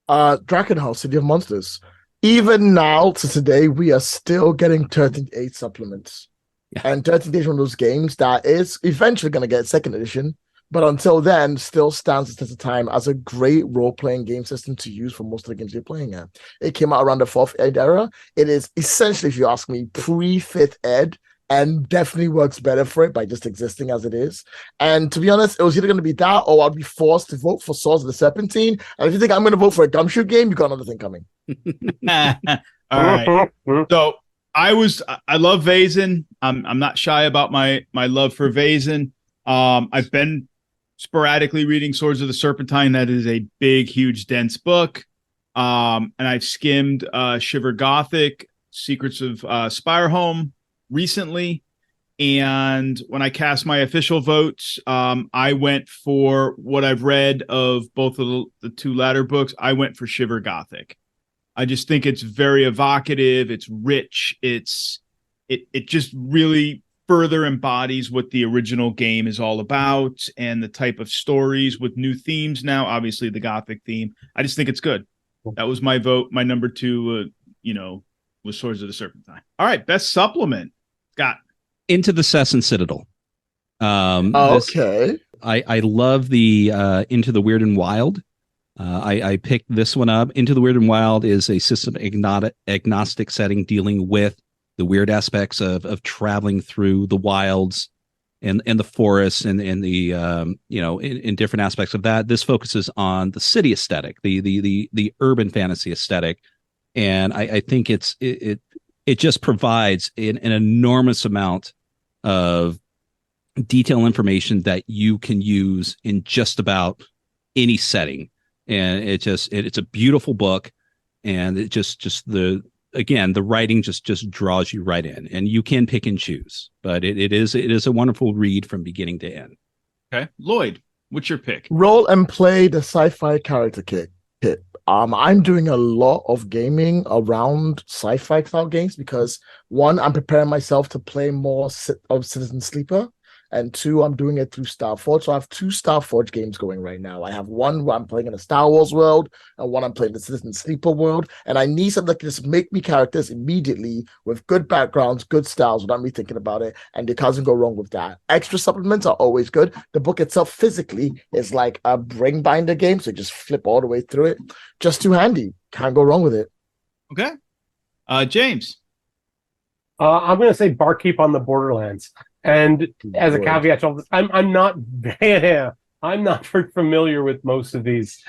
Drakkenhall, City of Monsters. Even now to today, we are still getting 13th Age supplements. Yeah. And 13th Age is one of those games that is eventually going to get second edition, but until then, still stands the test of time as a great role-playing game system to use for most of the games you're playing at. It came out around the 4th Ed era. It is essentially, if you ask me, pre-5th Ed, and definitely works better for it by just existing as it is. And to be honest, it was either going to be that or I'd be forced to vote for Swords of the Serpentine. And if you think I'm going to vote for a gumshoe game, you've got another thing coming. All right. So I love Vaesen. I'm not shy about my love for Vaesen. I've been sporadically reading Swords of the Serpentine. That is a big, huge, dense book. And I've skimmed Shiver Gothic, Secrets of Spirehome recently. And when I cast my official votes, I went for what I've read of both of the two latter books. I went for Shiver Gothic. I just think it's very evocative. It's rich. It just really further embodies what the original game is all about and the type of stories with new themes now, obviously the Gothic theme. I just think it's good. That was my vote. My number 2, was Swords of the Serpentine. All right, best supplement. Scott. Into the Sesson Citadel. Okay. I love the Into the Weird and Wild. I picked this one up. Into the Weird and Wild is a system agnostic setting dealing with the weird aspects of traveling through the wilds and the forests and the in different aspects of that. This focuses on the city aesthetic, the urban fantasy aesthetic, and I think it just provides an enormous amount of detailed information that you can use in just about any setting. And it's a beautiful book, and it the writing just draws you right in, and you can pick and choose, but it is a wonderful read from beginning to end. Okay. Lloyd, what's your pick? Roll and Play, the sci-fi character kit. I'm doing a lot of gaming around sci-fi style games because one, I'm preparing myself to play more of Citizen Sleeper, and two, I'm doing it through Starforge. So I have two Starforge games going right now. I have one where I'm playing in a Star Wars world, and one I'm playing in the Citizen Sleeper world. And I need something that can just make me characters immediately with good backgrounds, good styles without me thinking about it. And it doesn't go wrong with that. Extra supplements are always good. The book itself physically is like a ring binder game, so you just flip all the way through it. Just too handy. Can't go wrong with it. Okay. James. I'm going to say Barkeep on the Borderlands. And as a caveat to all this, I'm not I'm not very familiar with most of these.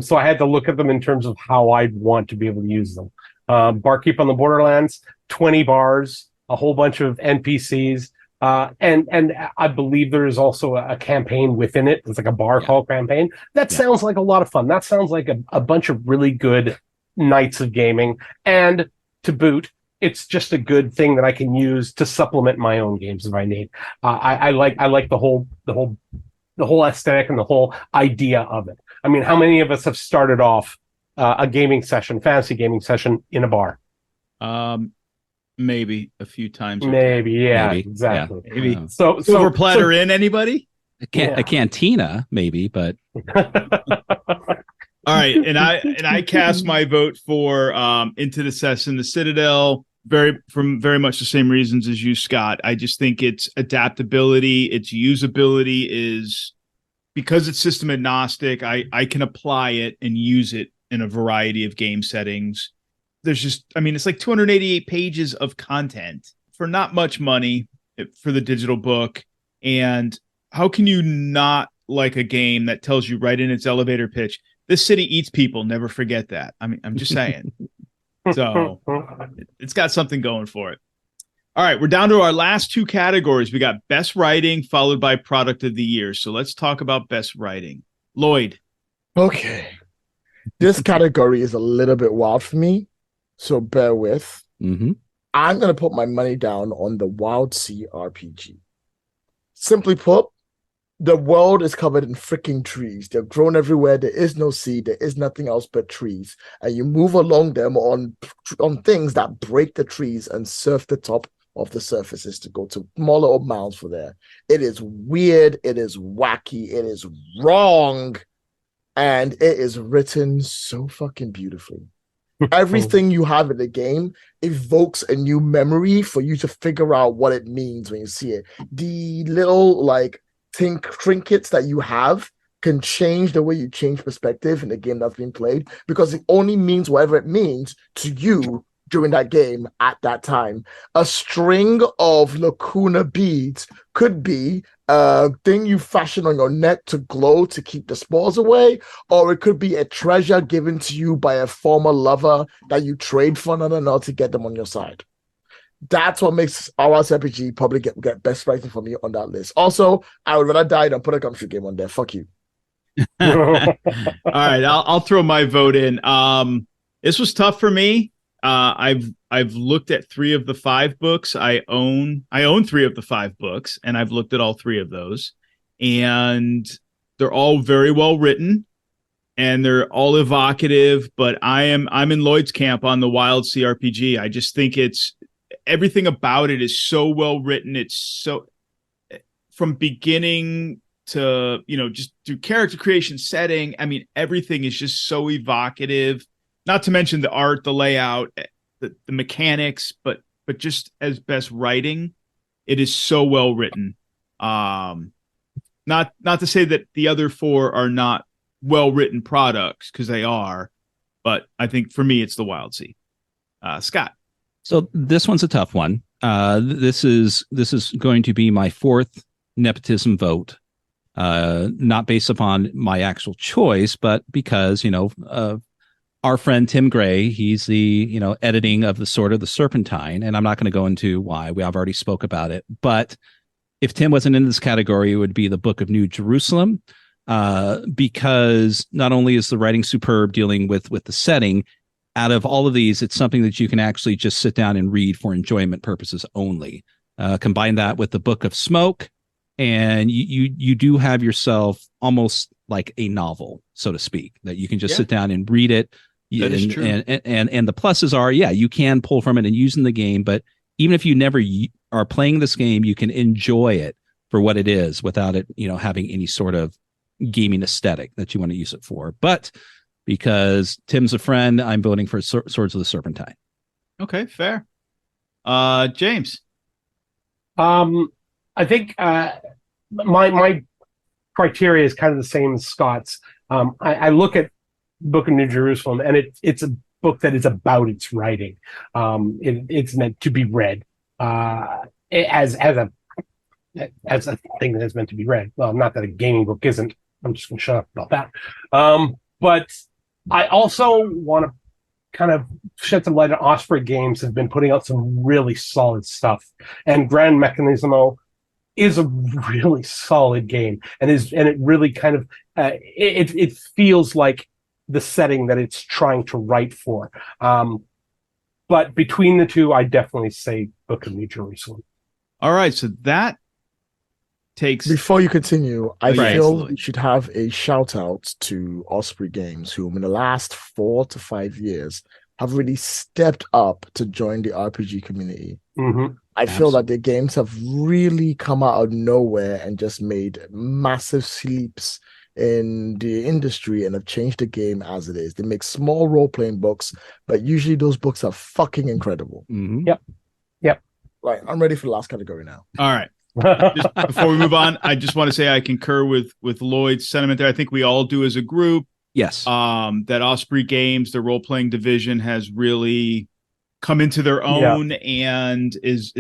So I had to look at them in terms of how I'd want to be able to use them. Barkeep on the Borderlands, 20 bars, a whole bunch of NPCs. And I believe there is also a campaign within it. It's like a bar call campaign. That sounds like a lot of fun. That sounds like a bunch of really good nights of gaming. And to boot, it's just a good thing that I can use to supplement my own games if I need. I like the whole aesthetic and the whole idea of it. I mean, how many of us have started off a gaming session, fantasy gaming session in a bar? Maybe a few times. Maybe, exactly. Yeah, maybe. So Silver platter in anybody? A cantina, maybe, but all right. And I cast my vote for Into the Cess and the Citadel very much the same reasons as you, Scott. I just think its adaptability, its usability is, because it's system agnostic, I can apply it and use it in a variety of game settings. There's just, I mean, it's like 288 pages of content for not much money for the digital book. And how can you not like a game that tells you right in its elevator pitch, this city eats people, never forget that? I mean, I'm just saying. So it's got something going for it. All right, we're down to our last two categories. We got best writing followed by product of the year. So let's talk about best writing. Lloyd. Okay. This category is a little bit wild for me, so bear with. Mm-hmm. I'm going to put my money down on the Wild Sea RPG. Simply put, the world is covered in freaking trees. They're grown everywhere. There is no sea. There is nothing else but trees. And you move along them on things that break the trees and surf the top of the surfaces to go to smaller or miles for there. It is weird. It is wacky. It is wrong. And it is written so fucking beautifully. Everything you have in the game evokes a new memory for you to figure out what it means when you see it. The little trinkets that you have can change the way you change perspective in the game that's being played, because it only means whatever it means to you during that game at that time. A string of lacuna beads could be a thing you fashion on your neck to glow to keep the spores away, or it could be a treasure given to you by a former lover that you trade for another to get them on your side. That's what makes RS RPG probably get best writing for me on that list. Also, I would rather die than put a country game on there. Fuck you. All right, I'll throw my vote in. This was tough for me. I've looked at 3 of the 5 books. I own 3 of the 5 books, and I've looked at all 3 of those, and they're all very well written, and they're all evocative. But I'm in Lloyd's camp on the Wild Sea RPG. I just think everything about it is so well written. It's so, from beginning to, just through character creation, setting. I mean, everything is just so evocative, not to mention the art, the layout, the mechanics, but just as best writing, it is so well written. Not to say that the other 4 are not well written products, because they are, but I think for me, it's the Wild Sea. Scott. So this one's a tough one. This is going to be my 4th nepotism vote, not based upon my actual choice, but because, our friend Tim Gray, he's the, editing of the Sword of the Serpentine, and I'm not going to go into why. I've already spoke about it. But if Tim wasn't in this category, it would be the Book of New Jerusalem, because not only is the writing superb dealing with the setting, out of all of these, it's something that you can actually just sit down and read for enjoyment purposes only. Combine that with the Book of Smoke, and you do have yourself almost like a novel, so to speak, that you can just sit down and read it. That is true. And the pluses are, you can pull from it and use in the game, but even if you never are playing this game, you can enjoy it for what it is without it, having any sort of gaming aesthetic that you want to use it for. But because Tim's a friend, I'm voting for Swords of the Serpentine. Okay, fair. James. I think my criteria is kind of the same as Scott's. I look at Book of New Jerusalem, and it's a book that is about its writing. It's meant to be read as a thing that is meant to be read. Well, not that a gaming book isn't. I'm just going to shut up about that. But I also want to kind of shed some light on Osprey Games have been putting out some really solid stuff, and Grand Mechanismo is a really solid game, and it really kind of it feels like the setting that it's trying to write for. But between the two, I definitely say Book of New Jerusalem. All right, so that takes. Before you continue, I Right. feel you should have a shout out to Osprey Games, who in the last 4 to 5 years have really stepped up to join the RPG community. Mm-hmm. I feel that their games have really come out of nowhere and just made massive leaps in the industry and have changed the game as it is. They make small role-playing books, but usually those books are fucking incredible. Mm-hmm. Yep. Right, I'm ready for the last category now. All right. Just before we move on, I just want to say I concur with Lloyd's sentiment there. I think we all do as a group. Yes. That Osprey Games, the role-playing division, has really come into their own and is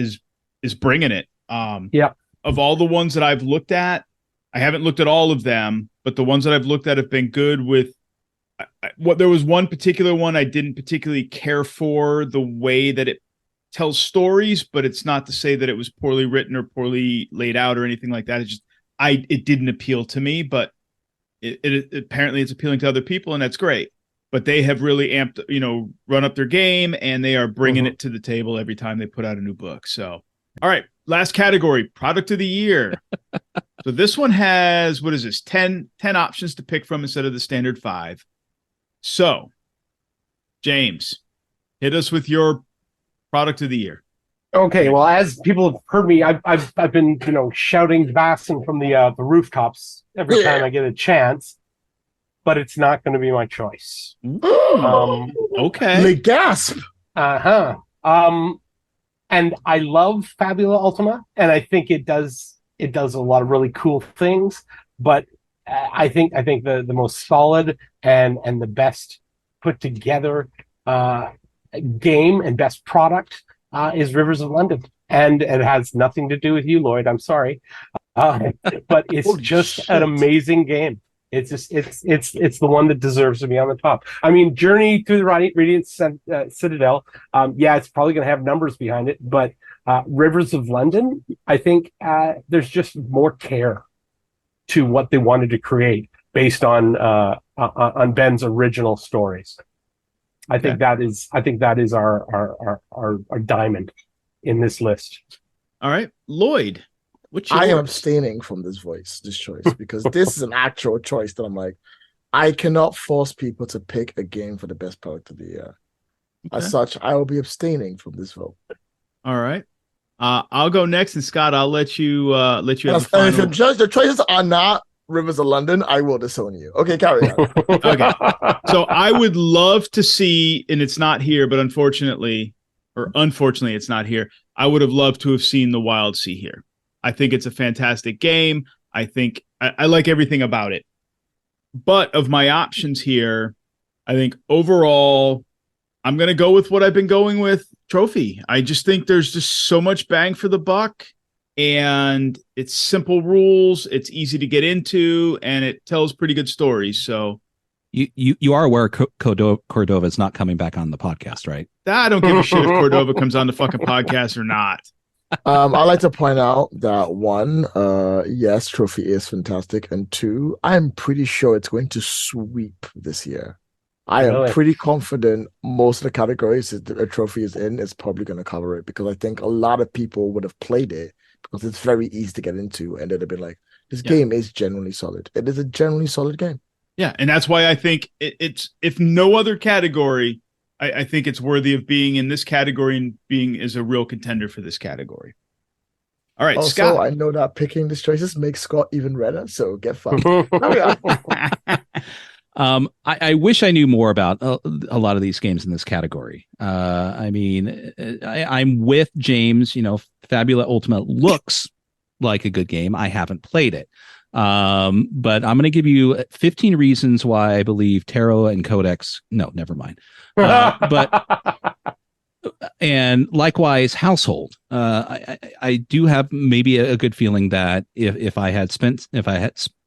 bringing it. Of all the ones that I've looked at, I haven't looked at all of them, but the ones that I've looked at have been good. With there was one particular one I didn't particularly care for the way that it tells stories, but it's not to say that it was poorly written or poorly laid out or anything like that. It's just it didn't appeal to me, but it apparently it's appealing to other people, and that's great. But they have really amped, run up their game, and they are bringing it to the table every time they put out a new book. So, all right, last category, product of the year. So this one has, what is this, 10 options to pick from instead of the standard 5. So, James, hit us with your product of the year. Okay, well, as people have heard me, I've been shouting Bassin from the rooftops every time I get a chance, but it's not going to be my choice. Okay. Like gasp. And I love Fabula Ultima, and I think it does a lot of really cool things. But I think the most solid and the best put together game and best product is Rivers of London, and it has nothing to do with you, Lloyd. I'm sorry, but it's just an amazing game. It's just it's the one that deserves to be on the top. I mean, Journey Through the Radiant Citadel. It's probably going to have numbers behind it, but Rivers of London, I think there's just more care to what they wanted to create based on Ben's original stories. I think that is our diamond in this list. All right, Lloyd. I am abstaining from this choice, because this is an actual choice that I'm like, I cannot force people to pick a game for the best product of the year. Okay. As such, I will be abstaining from this vote. All right. I'll go next, and Scott, I'll let you have the final. And if the choices are not Rivers of London, I will disown you. Okay, carry on. Okay. So I would love to see, and it's not here, but unfortunately it's not here. I would have loved to have seen the Wild Sea here. I think it's a fantastic game. I think I like everything about it. But of my options here, I think overall, I'm going to go with what I've been going with, Trophy. I just think there's just so much bang for the buck, and it's simple rules. It's easy to get into, and it tells pretty good stories. So you are aware Cordova is not coming back on the podcast, right? I don't give a shit if Cordova comes on the fucking podcast or not. I'd like to point out that 1, yes, Trophy is fantastic, and 2, I'm pretty sure it's going to sweep this year. I am pretty confident most of the categories that a Trophy is in is probably going to cover it, because I think a lot of people would have played it because it's very easy to get into, and they'd have been like, this game is genuinely solid. It is a genuinely solid game. Yeah, and that's why I think it's, if no other category, I think it's worthy of being in this category and being as a real contender for this category. All right, Also, Scott. I know that picking these choices makes Scott even redder, so get fucked. I wish I knew more about a lot of these games in this category. I mean, I'm with James. Fabula Ultima looks like a good game. I haven't played it. But I'm going to give you 15 reasons why I believe Tarot and Codex. No, never mind. And likewise, Household. I do have maybe a good feeling that if I had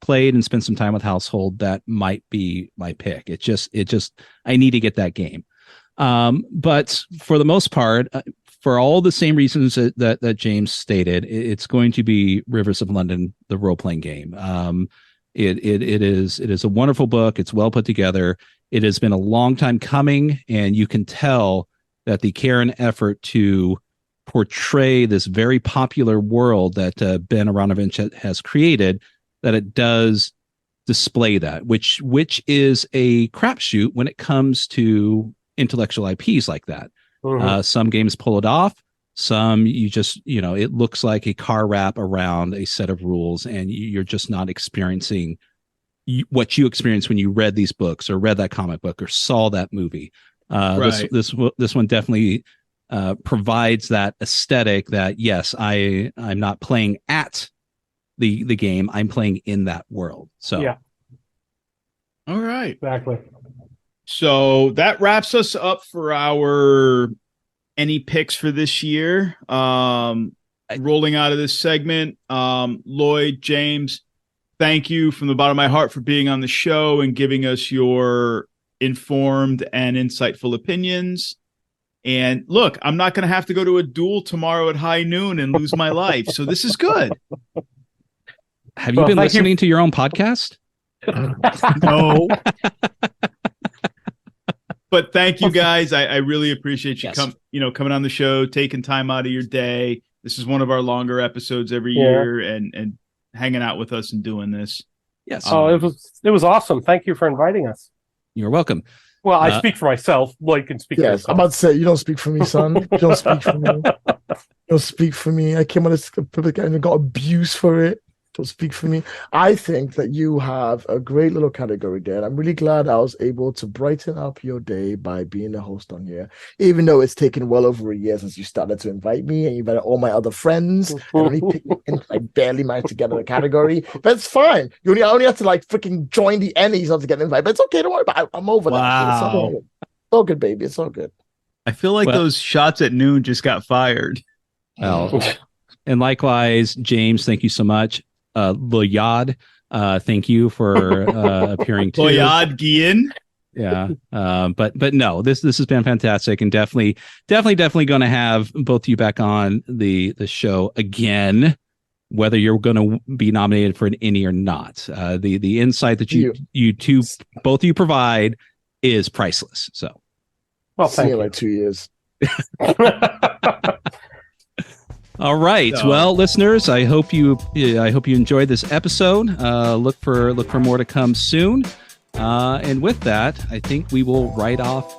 played and spent some time with Household, that might be my pick. It just I need to get that game. But for the most part, for all the same reasons that James stated, it's going to be Rivers of London, the role playing game. It is a wonderful book. It's well put together. It has been a long time coming, and you can tell that the care and effort to portray this very popular world that Ben Aronovich has created, that it does display that, which is a crapshoot when it comes to intellectual IPs like that. Mm-hmm. Some games pull it off. Some you just, it looks like a car wrap around a set of rules, and you're just not experiencing what you experienced when you read these books or read that comic book or saw that movie. Right. This one definitely provides that aesthetic that, yes, I'm not playing at the game, I'm playing in that world. So yeah. All right. Exactly. So that wraps us up for our Ennie picks for this year. Rolling out of this segment, Lloyd, James, thank you from the bottom of my heart for being on the show and giving us your informed and insightful opinions. And look, I'm not going to have to go to a duel tomorrow at high noon and lose my life. So this is good. Have you been listening to your own podcast? No. But thank you guys. I really appreciate you coming on the show, taking time out of your day. This is one of our longer episodes every year, and hanging out with us and doing this. Yes. It was awesome. Thank you for inviting us. You're welcome. Well, I speak for myself. Lloyd can speak for himself. I'm about to say, you don't speak for me, son. You don't speak for me. You don't speak for me. I came on this public and got abused for it. Don't speak for me. I think that you have a great little category there. I'm really glad I was able to brighten up your day by being a host on here, even though it's taken well over a year since you started to invite me and you invited all my other friends. And only picked me in, I barely managed to get in the category, but it's fine. I only have to freaking join the Ennies not to get invited, but it's okay. Don't worry about it. I'm over that. Wow. It's all good, baby. It's all good. I feel like those shots at noon just got fired. Well, and likewise, James, thank you so much. Lloyd, thank you for appearing too. Lloyd, Gyan. Yeah. But no, this has been fantastic, and definitely going to have both of you back on the show again, whether you're going to be nominated for an Ennie or not. The insight that you two, both of you provide is priceless. So, well, thank you. Like 2 years. All right. So, well, listeners, I hope you enjoyed this episode. Look for more to come soon. And with that, I think we will ride off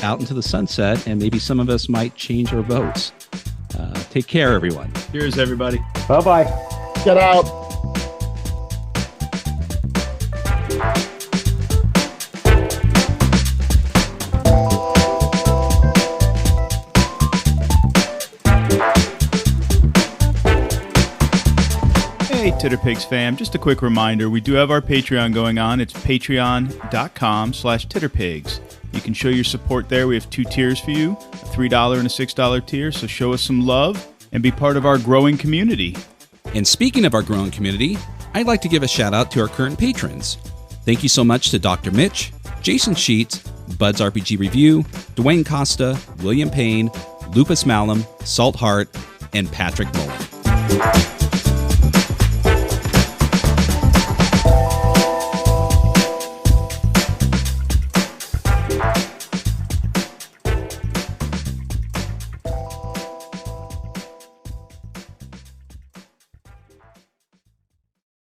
out into the sunset, and maybe some of us might change our votes. Take care, everyone. Cheers, everybody. Bye-bye. Get out. Hey, Titterpigs fam, just a quick reminder, we do have our Patreon going on. It's patreon.com/Titterpigs. You can show your support there. We have 2 tiers for you, a $3 and a $6 tier, so show us some love and be part of our growing community. And speaking of our growing community, I'd like to give a shout out to our current patrons. Thank you so much to Dr. Mitch, Jason Sheets, Bud's RPG Review, Dwayne Costa, William Payne, Lupus Malum, Salt Heart, and Patrick Mullen.